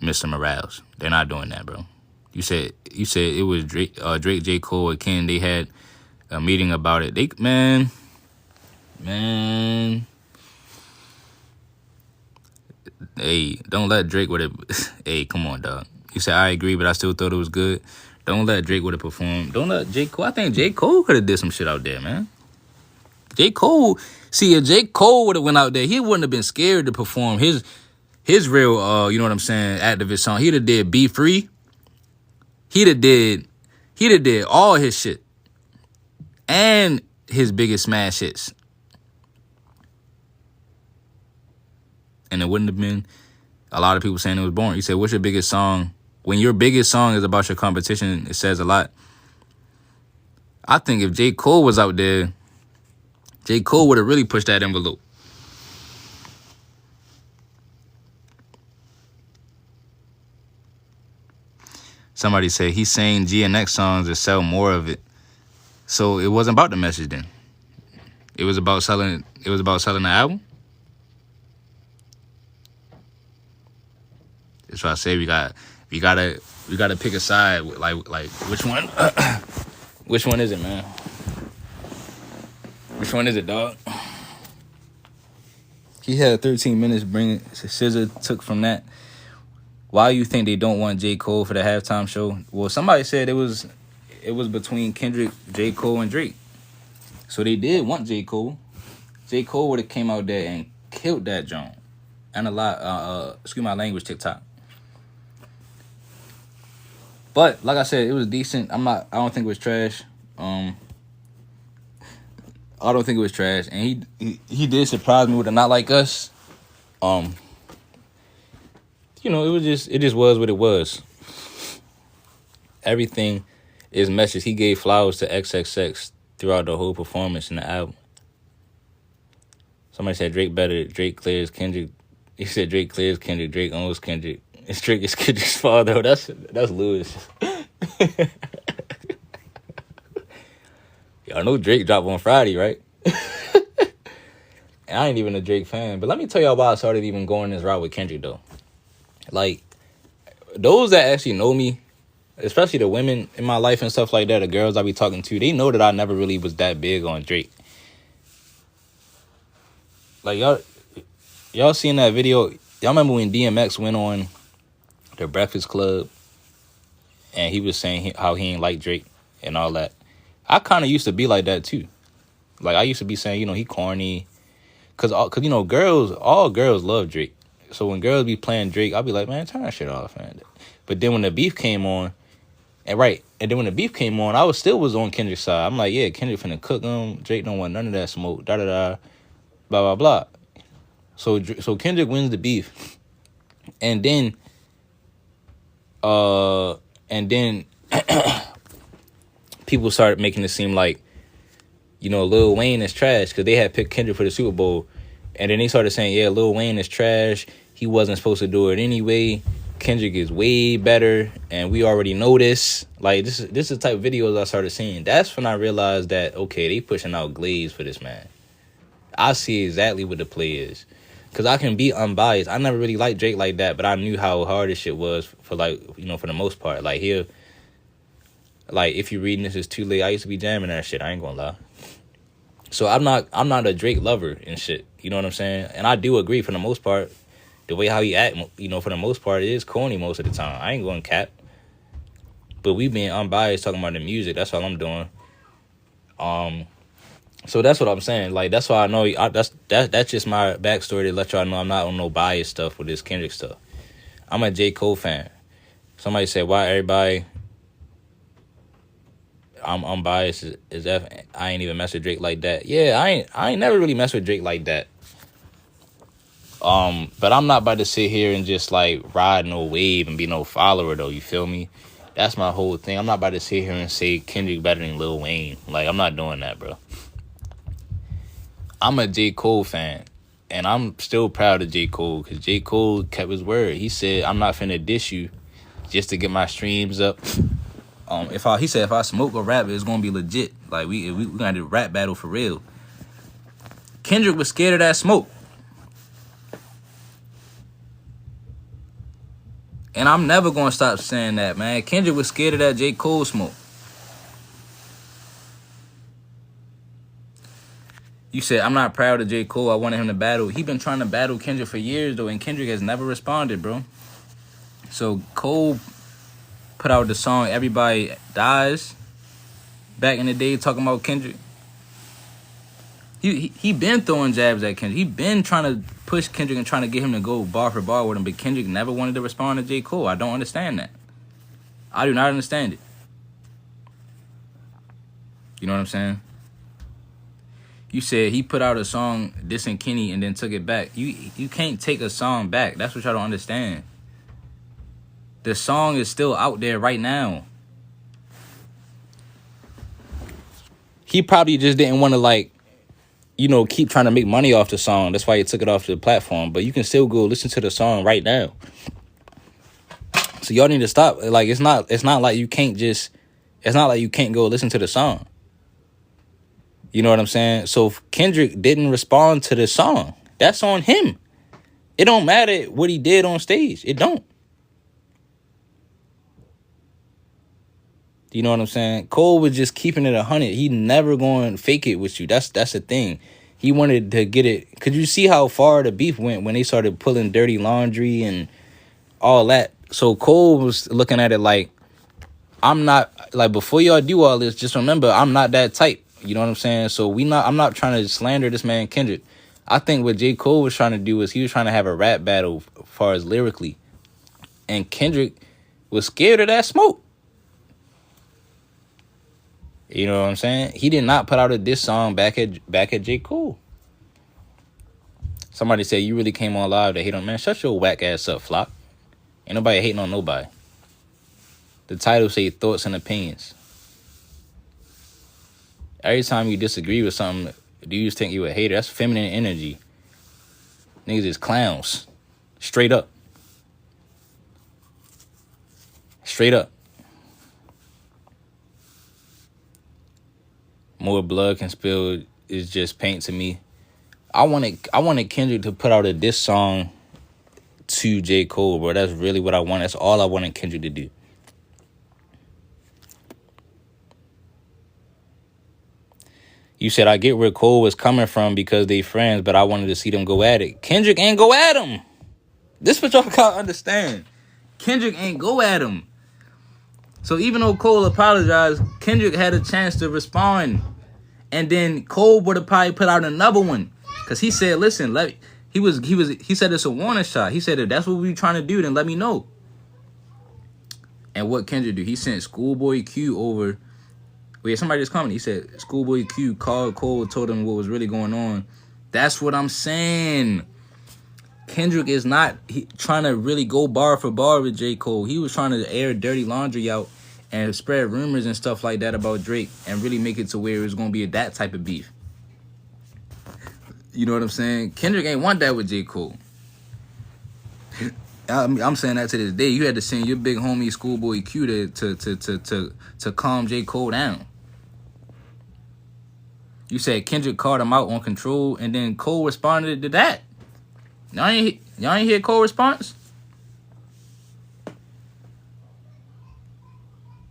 Mr. Morales. They're not doing that, bro. You said it was Drake, J. Cole, and Ken. They had a meeting about it. Man. Hey, don't let Drake with it. Hey, come on, dog. You said I agree, but I still thought it was good. Don't let Drake would have performed. Don't let J. Cole. I think J. Cole could have did some shit out there, man. J. Cole. See, if J. Cole would have went out there, he wouldn't have been scared to perform his real, you know what I'm saying, activist song. He'd have did Be Free. He'd have did all his shit. And his biggest smash hits. And it wouldn't have been a lot of people saying it was boring. You said, what's your biggest song? When your biggest song is about your competition, it says a lot. I think if J. Cole was out there, J. Cole would have really pushed that envelope. Somebody said he's saying GNX songs to sell more of it. So it wasn't about the message then. It was about selling the album. That's why I say we gotta pick a side. Like which one? Which one is it, man? Which one is it, dog? He had 13 minutes. SZA took from that. Why you think they don't want J. Cole for the halftime show? Well, somebody said it was between Kendrick, J. Cole, and Drake. So they did want J. Cole. J. Cole would have came out there and killed that joint. And a lot, excuse my language, TikTok. But like I said, it was decent. I don't think it was trash. I don't think it was trash, and he did surprise me with a Not Like Us. It just was what it was. Everything is message. He gave flowers to XXX throughout the whole performance in the album. Somebody said Drake better. Drake clears Kendrick. He said Drake clears Kendrick. Drake owns Kendrick. It's Drake is Kendrick's father. That's Lewis. Y'all know Drake dropped on Friday, right? And I ain't even a Drake fan. But let me tell y'all why I started even going this route with Kendrick, though. Like, those that actually know me, especially the women in my life and stuff like that, the girls I be talking to, they know that I never really was that big on Drake. Like, y'all seen that video? Y'all remember when DMX went on the Breakfast Club and he was saying how he ain't like Drake and all that? I kind of used to be like that, too. Like, I used to be saying, he corny. Because all girls love Drake. So when girls be playing Drake, I'll be like, man, turn that shit off, man. But then when the beef came on, I was on Kendrick's side. I'm like, yeah, Kendrick finna cook him. Drake don't want none of that smoke. Da-da-da. Blah, blah, blah. So Kendrick wins the beef. And then people started making it seem like, Lil Wayne is trash because they had picked Kendrick for the Super Bowl. And then they started saying, yeah, Lil Wayne is trash. He wasn't supposed to do it anyway. Kendrick is way better. And we already know this. Like, this is the type of videos I started seeing. That's when I realized that, okay, they pushing out glaze for this man. I see exactly what the play is. Because I can be unbiased. I never really liked Drake like that, but I knew how hard this shit was for, for the most part. Like, here, like, if you're reading this, it's too late. I used to be jamming that shit. I ain't gonna lie. So I'm not a Drake lover and shit. You know what I'm saying? And I do agree for the most part. The way how he act, for the most part, it is corny most of the time. I ain't going cap. But we being unbiased talking about the music. That's all I'm doing. So that's what I'm saying. Like, that's why I know that's just my backstory to let y'all know I'm not on no bias stuff with this Kendrick stuff. I'm a J. Cole fan. Somebody said, why everybody I'm unbiased is that I ain't even mess with Drake like that. Yeah, I ain't never really mess with Drake like that. But I'm not about to sit here and just like ride no wave and be no follower though, you feel me? That's my whole thing. I'm not about to sit here and say Kendrick better than Lil Wayne. Like, I'm not doing that, bro. I'm a J. Cole fan. And I'm still proud of J. Cole because J. Cole kept his word. He said, I'm not finna diss you just to get my streams up. He said if I smoke or rap, it's gonna be legit. Like we gonna do a rap battle for real. Kendrick was scared of that smoke. And I'm never gonna stop saying that, man. Kendrick was scared of that J. Cole smoke. You said, I'm not proud of J. Cole. I wanted him to battle. He been trying to battle Kendrick for years, though, and Kendrick has never responded, bro. So Cole put out the song Everybody Dies back in the day talking about Kendrick. He been throwing jabs at Kendrick. He been trying to push Kendrick and trying to get him to go bar for bar with him, but Kendrick never wanted to respond to J. Cole. I don't understand that. I do not understand it. You know what I'm saying? You said he put out a song dissing Kenny and then took it back. You can't take a song back. That's what y'all don't understand. The song is still out there right now. He probably just didn't want to keep trying to make money off the song. That's why he took it off the platform. But you can still go listen to the song right now. So y'all need to stop. Like, it's not like you can't go listen to the song. You know what I'm saying? So if Kendrick didn't respond to the song, that's on him. It don't matter what he did on stage. It don't. You know what I'm saying? Cole was just keeping it 100. He never going to fake it with you. That's the thing. He wanted to get it. Could you see how far the beef went when they started pulling dirty laundry and all that? So Cole was looking at it like, I'm not, like, before y'all do all this, just remember, I'm not that type. You know what I'm saying? So I'm not trying to slander this man Kendrick. I think what J. Cole was trying to do is he was trying to have a rap battle as far as lyrically. And Kendrick was scared of that smoke. You know what I'm saying? He did not put out a diss song back at J. Cole. Somebody said, you really came on live to hate on, man. Shut your whack ass up, Flock. Ain't nobody hating on nobody. The title say thoughts and opinions. Every time you disagree with something, dudes think you a hater. That's feminine energy. Niggas is clowns. Straight up. Straight up. More blood can spill is just paint to me. I wanted Kendrick to put out a diss song to J. Cole, bro. That's really what I want. That's all I wanted Kendrick to do. You said, I get where Cole was coming from because they friends, but I wanted to see them go at it. Kendrick ain't go at him. This what y'all gotta understand. Kendrick ain't go at him. So even though Cole apologized, Kendrick had a chance to respond. And then Cole would have probably put out another one. Because he said, listen, he said it's a warning shot. He said, if that's what we trying to do, then let me know. And what Kendrick do? He sent Schoolboy Q over. Wait, somebody just commented. He said, Schoolboy Q called Cole, told him what was really going on. That's what I'm saying. Kendrick is not trying to really go bar for bar with J. Cole. He was trying to air dirty laundry out and spread rumors and stuff like that about Drake and really make it to where it was going to be that type of beef. You know what I'm saying? Kendrick ain't want that with J. Cole. I'm saying that to this day. You had to send your big homie Schoolboy Q to calm J. Cole down. You said Kendrick called him out on Control, and then Cole responded to that. Y'all ain't hear Cole response?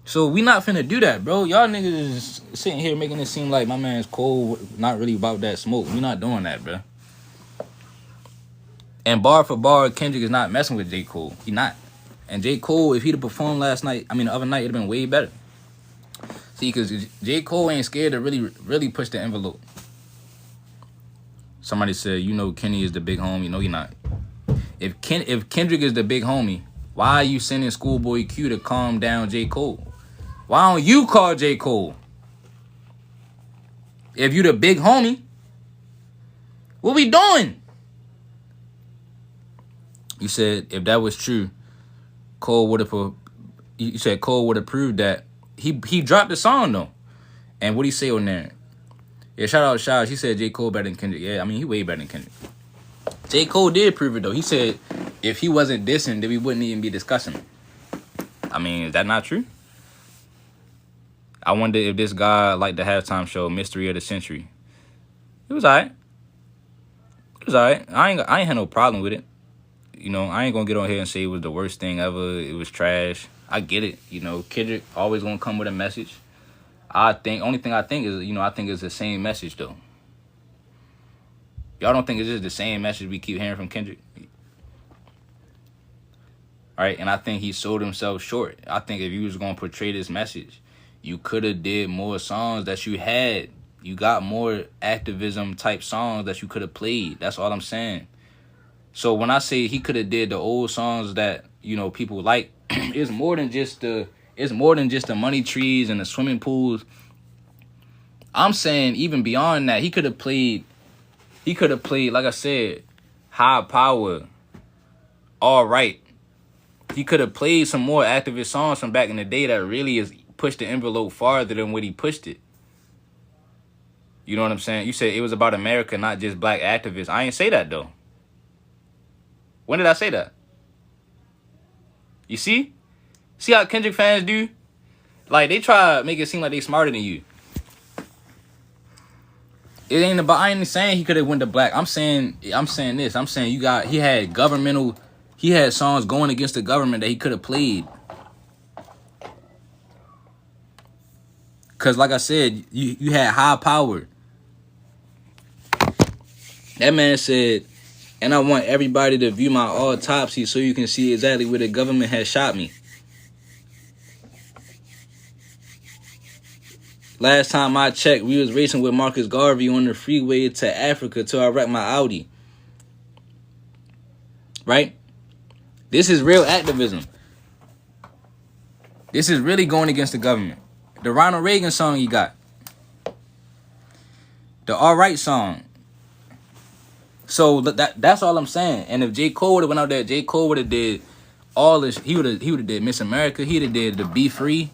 So we not finna do that, bro. Y'all niggas is sitting here making it seem like my man's Cole not really about that smoke. We not doing that, bro. And bar for bar, Kendrick is not messing with J. Cole. He not. And J. Cole, if he'd have performed the other night, it'd have been way better. See, because J. Cole ain't scared to really push the envelope. Somebody said, you know Kenny is the big homie. No, he not. If Kendrick is the big homie, why are you sending Schoolboy Q to calm down J. Cole? Why don't you call J. Cole? If you the big homie, what we doing? You said if that was true, Cole would have. You said Cole would have proved that he dropped the song though. And what he say on there? Yeah, shout out Shaz. He said J. Cole better than Kendrick. Yeah, I mean he way better than Kendrick. J. Cole did prove it though. He said if he wasn't dissing, then we wouldn't even be discussing it. I mean, is that not true? I wonder if this guy liked the halftime show, Mystery of the Century. It was alright. It was alright. I ain't had no problem with it. You know, I ain't gonna get on here and say it was the worst thing ever. It was trash. I get it. You know, Kendrick always gonna come with a message. Only thing I think is, I think it's the same message though. Y'all don't think it's just the same message we keep hearing from Kendrick? All right, and I think he sold himself short. I think if you was gonna portray this message, you could have did more songs that you had. You got more activism type songs that you could have played. That's all I'm saying. So when I say he could have did the old songs that, people like, it's more than just the money trees and the swimming pools. I'm saying even beyond that, he could have played, like I said, High Power, All Right. He could have played some more activist songs from back in the day that really is pushed the envelope farther than what he pushed it. You know what I'm saying? You said it was about America, not just black activists. I ain't say that, though. When did I say that? You see? See how Kendrick fans do? Like, they try to make it seem like they smarter than you. It ain't about, I ain't saying he could have went to black. I'm saying this. I'm saying he had songs going against the government that he could have played. Because like I said, you had High Power. That man said, and I want everybody to view my autopsy so you can see exactly where the government has shot me. Last time I checked, we was racing with Marcus Garvey on the freeway to Africa till I wrecked my Audi. Right? This is real activism. This is really going against the government. The Ronald Reagan song he got. The Alright song. So that's all I'm saying. And if J. Cole would have went out there, J. Cole would have did all this. He would have did Miss America. He'd have did the Be Free.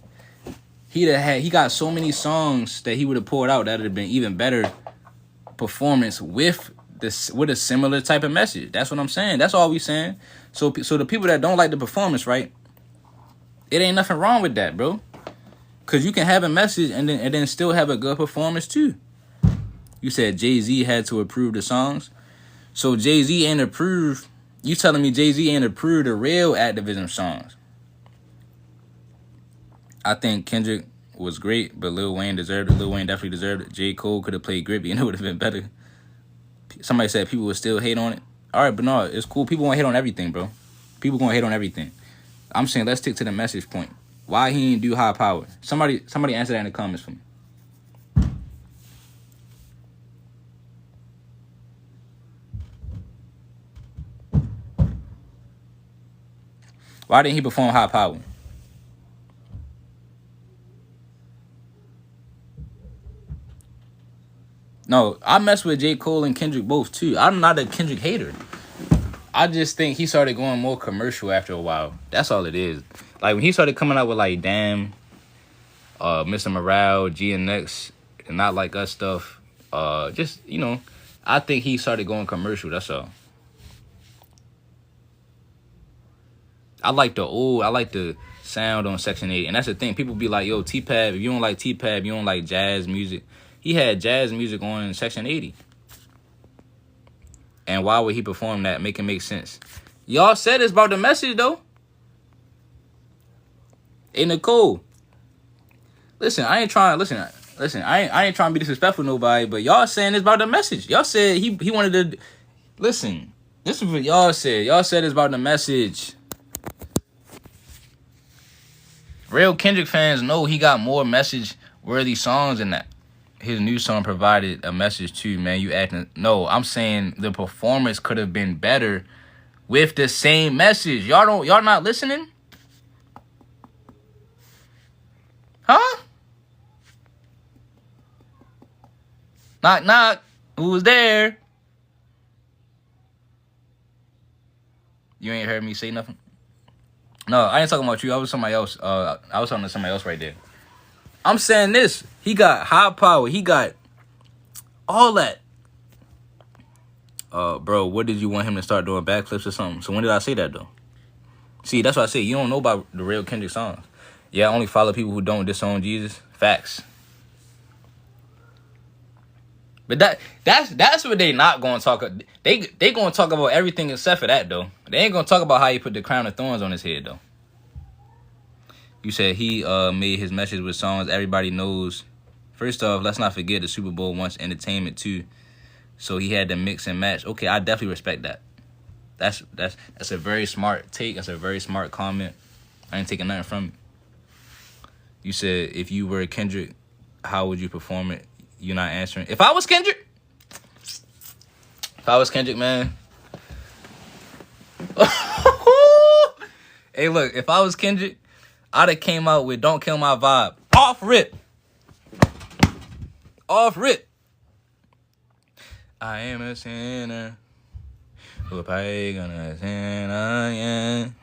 He got so many songs that he would have poured out that would have been even better performance with a similar type of message. That's what I'm saying. That's all we saying. So the people that don't like the performance, right? It ain't nothing wrong with that, bro. Cause you can have a message and then still have a good performance too. You said Jay-Z had to approve the songs. So Jay-Z ain't approved. You telling me Jay-Z ain't approved the real Activism songs? I think Kendrick was great, but Lil Wayne deserved it. Lil Wayne definitely deserved it. J. Cole could have played Grippy and it would have been better. Somebody said people would still hate on it. All right, but no, it's cool. People gonna hate on everything, bro. People gonna hate on everything. I'm saying let's stick to the message point. Why he ain't do High Power? Somebody answer that in the comments for me. Why didn't he perform High Power? No, I mess with J. Cole and Kendrick both too. I'm not a Kendrick hater. I just think he started going more commercial after a while. That's all it is. Like when he started coming out with like Damn, Mr. Morale, GNX, and Not Like Us stuff. Just, you know, I think he started going commercial. That's all. I like the sound on Section 8. And that's the thing. People be like, yo, T-Pab, if you don't like T-Pab, you don't like jazz music. He had jazz music on Section 80. And why would he perform that? Make it make sense. Y'all said it's about the message, though. Hey, Nicole. Listen, I ain't trying to be disrespectful to nobody, but y'all saying it's about the message. Y'all said he wanted to... Listen, this is what y'all said. Y'all said it's about the message. Real Kendrick fans know he got more message-worthy songs than that. His new song provided a message too, man. You acting... No, I'm saying the performance could have been better with the same message. Y'all not listening? Huh? Knock, knock. Who's there? You ain't heard me say nothing? No, I ain't talking about you. I was somebody else. I was talking to somebody else right there. I'm saying this. He got High Power. He got all that. Bro, what did you want him to start doing backflips or something? So when did I say that, though? See, that's what I say. You don't know about the real Kendrick songs. Yeah, I only follow people who don't disown Jesus. Facts. But that's what they not going to talk about. They going to talk about everything except for that, though. They ain't going to talk about how he put the crown of thorns on his head, though. You said he made his message with songs everybody knows. First off, let's not forget the Super Bowl wants entertainment, too. So he had to mix and match. Okay, I definitely respect that. That's a very smart take. That's a very smart comment. I ain't taking nothing from it. You said if you were Kendrick, how would you perform it? You're not answering. If I was Kendrick, man. Hey, look, if I was Kendrick, I'd have came out with Don't Kill My Vibe. Off rip. I am a sinner. Who probably gonna sin again.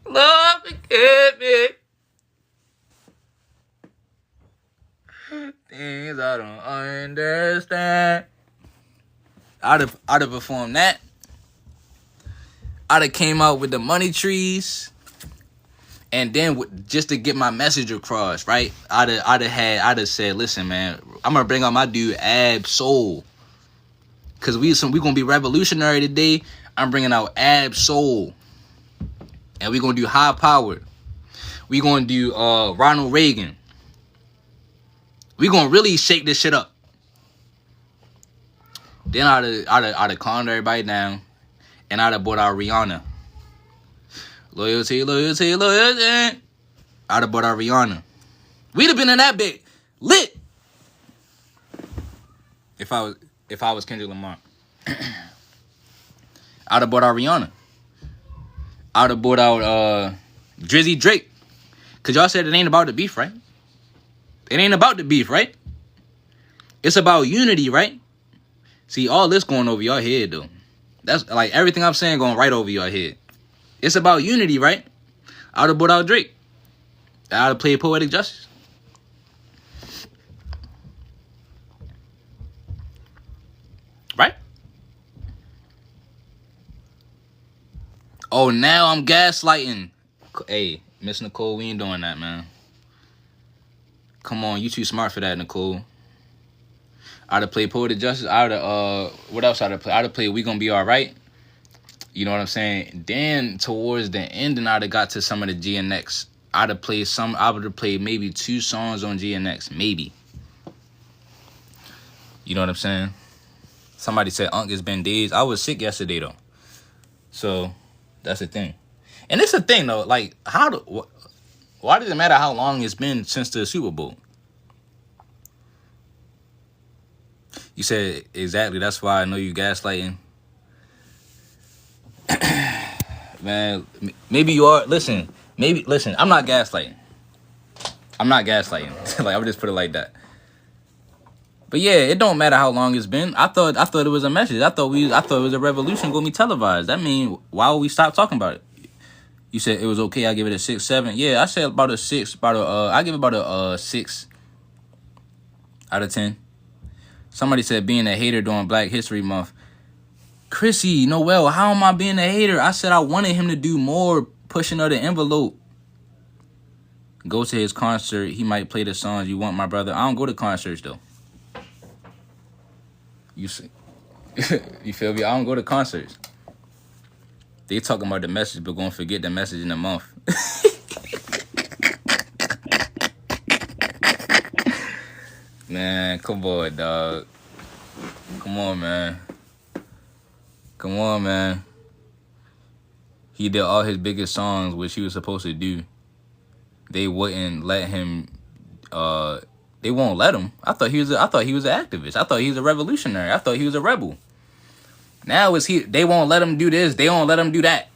Lord, forgive me. Things I don't understand. I'd have performed that. I'd have came out with the Money Trees. And then just to get my message across, right? I'd have said, listen, man, I'm gonna bring out my dude Ab Soul. Cause we gonna be revolutionary today. I'm bringing out Ab Soul. And we gonna do High Power. We gonna do Ronald Reagan. We gonna really shake this shit up. Then I'd have calmed everybody down. And I'd have brought out Rihanna. Loyalty. I'd have brought out Rihanna. We'd have been in that bit lit. If I was Kendrick Lamar. I'd have brought out Rihanna. I'd have brought out Drizzy Drake. Cause y'all said it ain't about the beef, right? It ain't about the beef, right? It's about unity, right? See, all this going over your head, though. That's like everything I'm saying going right over your head. It's about unity, right? I would have brought out Drake. I would have played Poetic Justice. Right? Oh, now I'm gaslighting. Hey, Miss Nicole, we ain't doing that, man. Come on, you too smart for that, Nicole. I'd have played Poetic Justice. I'd have, what else I'd have played? I'd have played We Gonna Be Alright. You know what I'm saying? Then, towards the end, and I'd have got to some of the GNX. I would have played maybe 2 songs on GNX. Maybe. You know what I'm saying? Somebody said, Unc, it's been days. I was sick yesterday, though. So, that's the thing. And it's a thing, though. Like, why does it matter how long it's been since the Super Bowl? You said, exactly. That's why I know you gaslighting. Man, maybe you are. Listen, I'm not gaslighting. Like, I would just put it like that. But yeah, it don't matter how long it's been. I thought it was a message. I thought it was a revolution gonna be televised. That mean, why would we stop talking about it? You said it was okay. I give it a 6, 7. Yeah, I said about a 6. I give it about a 6 out of 10. Somebody said being a hater during Black History Month. Chrissy, Noel, how am I being a hater? I said I wanted him to do more pushing of the envelope. Go to his concert. He might play the songs you want, my brother. I don't go to concerts, though. You see? You feel me? I don't go to concerts. They talking about the message, but gonna forget the message in a month. Man, come on, dog. Come on, man. Come on, man. He did all his biggest songs, which he was supposed to do. They wouldn't let him. They won't let him. I thought he was an activist. I thought he was a revolutionary. I thought he was a rebel. Now they won't let him do this. They won't let him do that.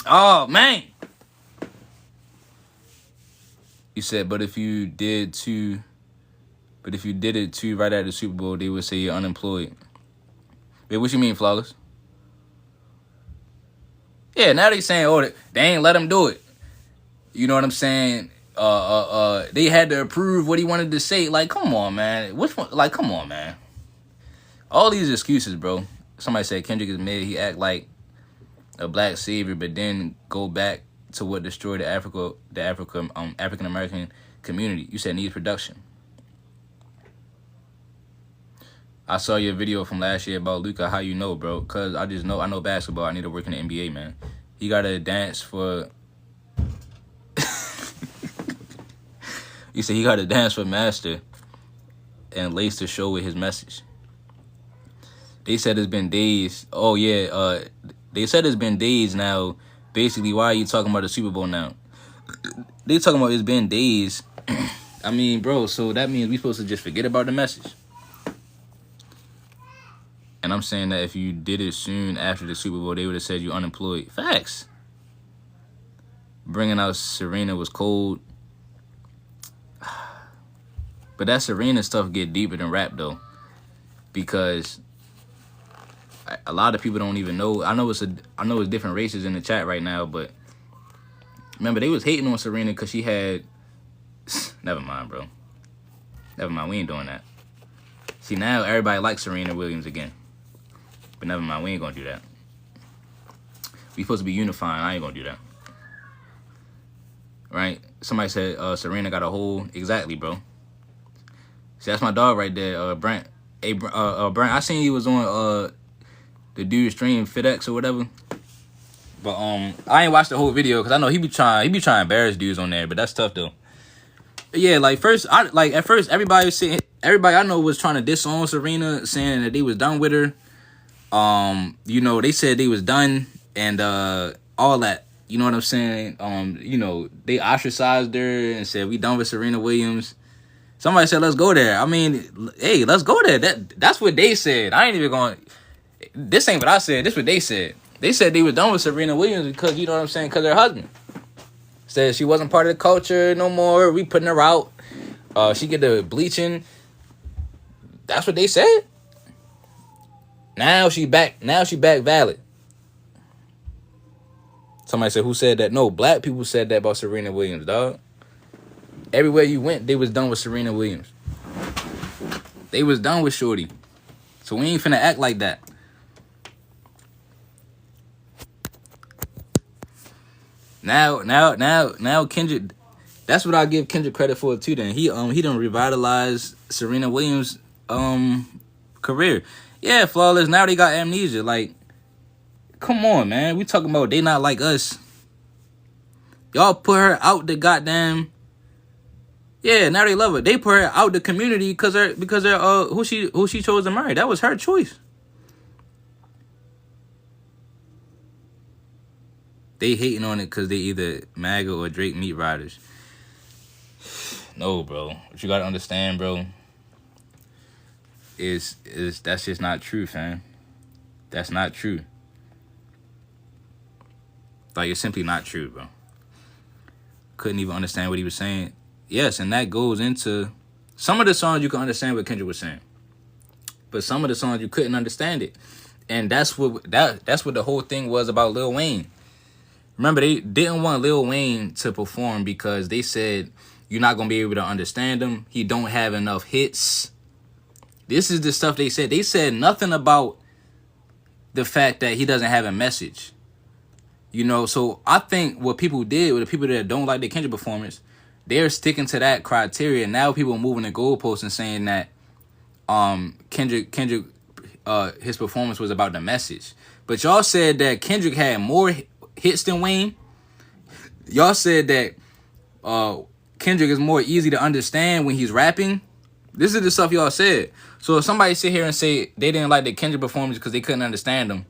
Oh man. He said, but if you did it too right after the Super Bowl, they would say you're unemployed. Wait, what you mean, Flawless? Yeah, now they saying, oh, they ain't let him do it. You know what I'm saying? They had to approve what he wanted to say. Like, come on, man. Which one? Like, come on, man. All these excuses, bro. Somebody said Kendrick is mid. He act like a black savior, but then go back to what destroyed the African American community. You said needs production. I saw your video from last year about Luka. How you know, bro? Cause I know basketball. I need to work in the NBA, man. He gotta dance for. You said he gotta dance for Master, and lace the show with his message. They said it's been days. Oh yeah, they said it's been days now. Basically, why are you talking about the Super Bowl now? They talking about it's been days. I mean, bro, so that means we supposed to just forget about the message. And I'm saying that if you did it soon after the Super Bowl, they would have said you're unemployed. Facts. Bringing out Serena was cold. But that Serena stuff get deeper than rap, though. Because a lot of people don't even know. I know it's different races in the chat right now, but remember, they was hating on Serena because she had... Never mind, bro. Never mind, we ain't doing that. See, now everybody likes Serena Williams again. But never mind, we ain't gonna do that. We supposed to be unifying. I ain't gonna do that. Right? Somebody said Serena got a hole. Exactly, bro. See, that's my dog right there, Brent. Hey, Brent, I seen he was on the dude stream FedEx or whatever. But I ain't watched the whole video because I know he be trying to embarrass dudes on there, but that's tough though. But yeah, at first everybody I know was trying to disown Serena, saying that they was done with her. You know, they said they was done and all that. You know what I'm saying? You know, they ostracized her and said we done with Serena Williams. Somebody said let's go there. I mean, hey, let's go there. That's what they said. I ain't even going. This ain't what I said. This what they said. They said they was done with Serena Williams because, you know what I'm saying, because her husband. Said she wasn't part of the culture no more. We putting her out. She get the bleaching. That's what they said. Now she back. Now she back valid. Somebody said, who said that? No, black people said that about Serena Williams, dog. Everywhere you went, they was done with Serena Williams. They was done with Shorty. So we ain't finna act like that. Now Kendrick, that's what I give Kendrick credit for too. Then he done revitalized Serena Williams' career. Yeah, flawless. Now they got amnesia. Like, come on, man. We talking about they not like us. Y'all put her out the goddamn. Yeah, now they love her. They put her out the community because they're who she chose to marry. That was her choice. They hating on it because they either MAGA or Drake meat riders. No, bro. What you gotta understand, bro, is that's just not true, fam. That's not true. Like, it's simply not true, bro. Couldn't even understand what he was saying. Yes, and that goes into some of the songs you can understand what Kendrick was saying, but some of the songs you couldn't understand it, and that's what the whole thing was about Lil Wayne. Remember, they didn't want Lil Wayne to perform because they said you're not gonna be able to understand him. He don't have enough hits. This is the stuff they said. They said nothing about the fact that he doesn't have a message. You know, so I think what people did with the people that don't like the Kendrick performance, they're sticking to that criteria. Now people are moving the goalposts and saying that Kendrick his performance was about the message. But y'all said that Kendrick had more hits than Wayne. Y'all said that Kendrick is more easy to understand when he's rapping. This is the stuff y'all said. So if somebody sit here and say they didn't like the Kendrick performance because they couldn't understand him,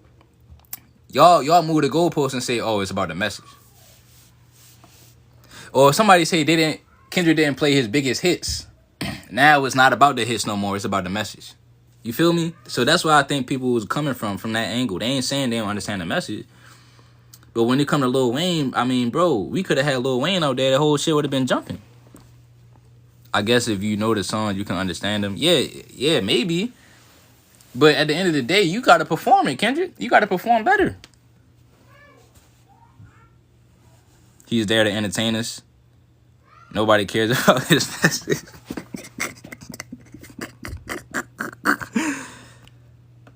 y'all move the goalposts and say, oh, it's about the message. Or if somebody say Kendrick didn't play his biggest hits. Now it's not about the hits no more. It's about the message. You feel me? So that's where I think people was coming from that angle. They ain't saying they don't understand the message. But when it come to Lil Wayne, I mean, bro, we could have had Lil Wayne out there. The whole shit would have been jumping. I guess if you know the song, you can understand them. Yeah, maybe. But at the end of the day, you got to perform it, Kendrick. You got to perform better. He's there to entertain us. Nobody cares about his message.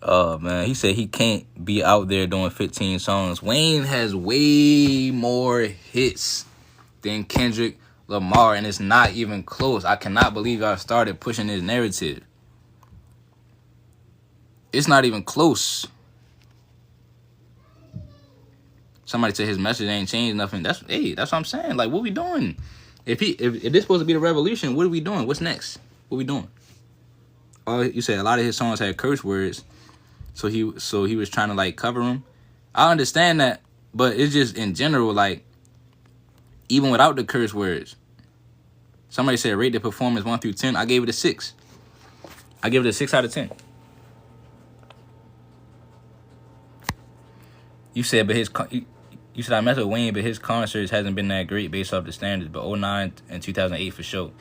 Oh, man. He said he can't be out there doing 15 songs. Wayne has way more hits than Kendrick Lamar, and it's not even close. I cannot believe y'all started pushing this narrative. It's not even close. Somebody said his message ain't changed nothing. That's what I'm saying. Like, what we doing? If this supposed to be the revolution, what are we doing? What's next? What we doing? Oh, you said a lot of his songs had curse words, so he was trying to like cover them. I understand that, but it's just in general, like, even without the curse words. Somebody said rate the performance 1 through 10. I gave it a 6. I give it a 6 out of 10. You said, you said I mess with Wayne, but his concerts hasn't been that great based off the standards. But 2009 and 2008 for sure.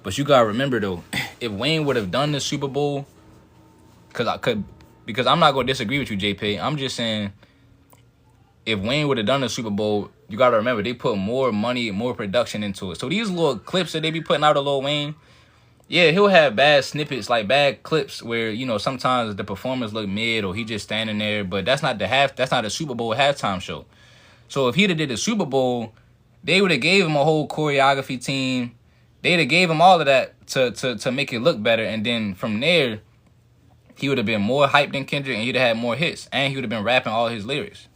But you gotta remember though, if Wayne would have done the Super Bowl, because I'm not gonna disagree with you, JP. I'm just saying, if Wayne would have done the Super Bowl, you gotta remember they put more money, more production into it. So these little clips that they be putting out of Lil Wayne, yeah, he'll have bad snippets, like bad clips where, you know, sometimes the performance look mid or he just standing there, but that's not a Super Bowl halftime show. So if he'd have did the Super Bowl, they would have gave him a whole choreography team. They'd have gave him all of that to make it look better, and then from there, he would have been more hyped than Kendrick, and he'd have had more hits, and he would have been rapping all his lyrics.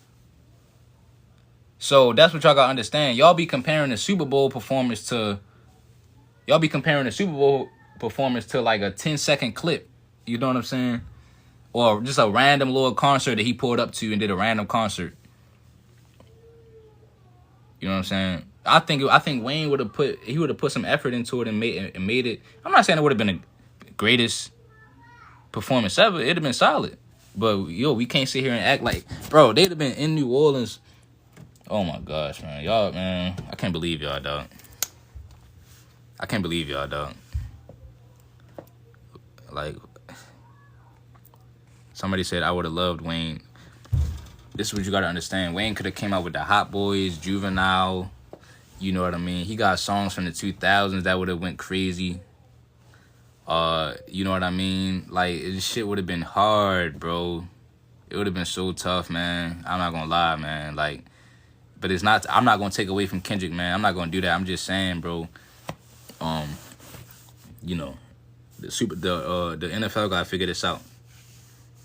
So that's what y'all gotta understand. Y'all be comparing the Super Bowl performance to like a 10-second clip. You know what I'm saying? Or just a random little concert that he pulled up to and did a random concert. You know what I'm saying? I think Wayne would have put some effort into it and made it. I'm not saying it would have been the greatest performance ever. It'd have been solid. But we can't sit here and act like, bro, they'd have been in New Orleans. Oh my gosh, man. Y'all, man. I can't believe y'all, dog. I can't believe y'all, dog. Like, somebody said I would have loved Wayne. This is what you gotta understand. Wayne could have came out with the Hot Boys, Juvenile. You know what I mean? He got songs from the 2000s that would have went crazy. You know what I mean? Like, this shit would have been hard, bro. It would have been so tough, man. I'm not gonna lie, man. Like, but it's not. I'm not gonna take away from Kendrick, man. I'm not gonna do that. I'm just saying, bro. You know, the NFL gotta figure this out.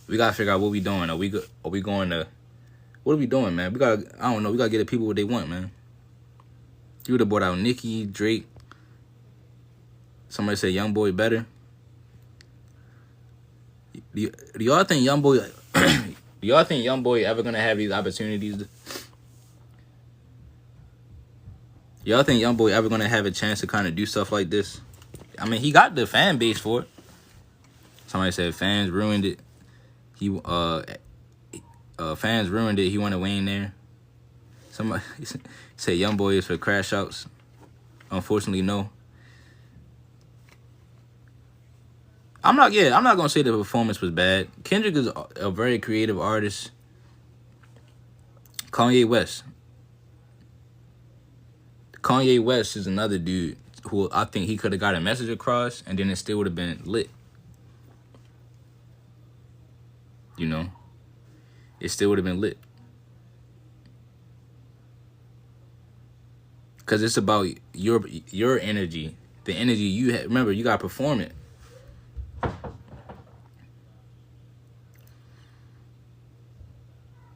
We gotta figure out what we doing. Are we going to? What are we doing, man? I don't know. We gotta get the people what they want, man. You would have brought out Nicki, Drake. Somebody said YoungBoy better. Do y'all think YoungBoy? Do y'all think YoungBoy ever gonna have these opportunities? Y'all think YoungBoy ever gonna have a chance to kind of do stuff like this? I mean, he got the fan base for it. Somebody said fans ruined it. Fans ruined it. He wanted Wayne there. Somebody said YoungBoy is for crash outs. Unfortunately, no. I'm not gonna say the performance was bad. Kendrick is a very creative artist. Kanye West is another dude who I think he could have got a message across, and then it still would have been lit. You know, it still would have been lit. Cause it's about your energy, the energy you have. Remember, you gotta perform it.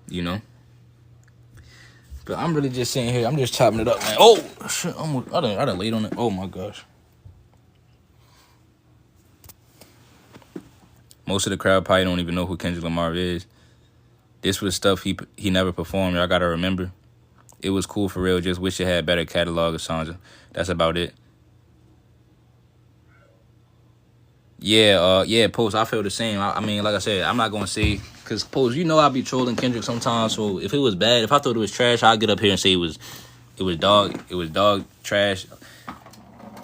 You know. But I'm really just sitting here. I'm just chopping it up, man. Oh shit! I done laid on it. Oh my gosh. Most of the crowd probably don't even know who Kendrick Lamar is. This was stuff he never performed. Y'all gotta remember. It was cool for real. Just wish it had better catalog of songs. That's about it. Yeah, Post, I feel the same. I mean, like I said, I'm not gonna say, cause Post, you know I be trolling Kendrick sometimes. So if it was bad, if I thought it was trash, I'd get up here and say it was dog trash.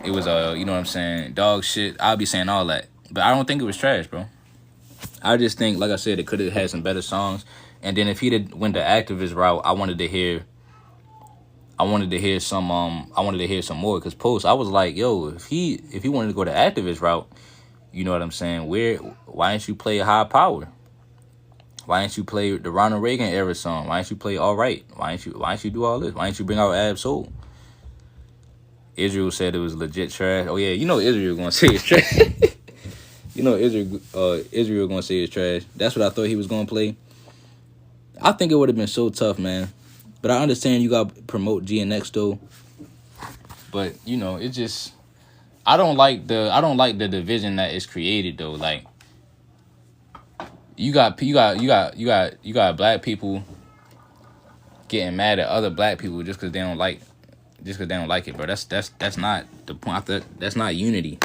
It was you know what I'm saying, dog shit. I'll be saying all that, but I don't think it was trash, bro. I just think, like I said, it could have had some better songs. And then if he did went the activist route, I wanted to hear some more. Cause Post, I was like, yo, if he wanted to go the activist route. You know what I'm saying? Why didn't you play High Power? Why didn't you play the Ronald Reagan era song? Why didn't you play All Right? Why didn't you do all this? Why didn't you bring out Ab Soul? Israel said it was legit trash. Oh yeah, you know Israel gonna say it's trash. You know Israel gonna say it's trash. That's what I thought he was gonna play. I think it would have been so tough, man. But I understand you gotta promote GNX though. But you know, it just I don't like the division that is created though. Like you got black people getting mad at other black people just because they don't like it, bro. That's not the point. That's not unity.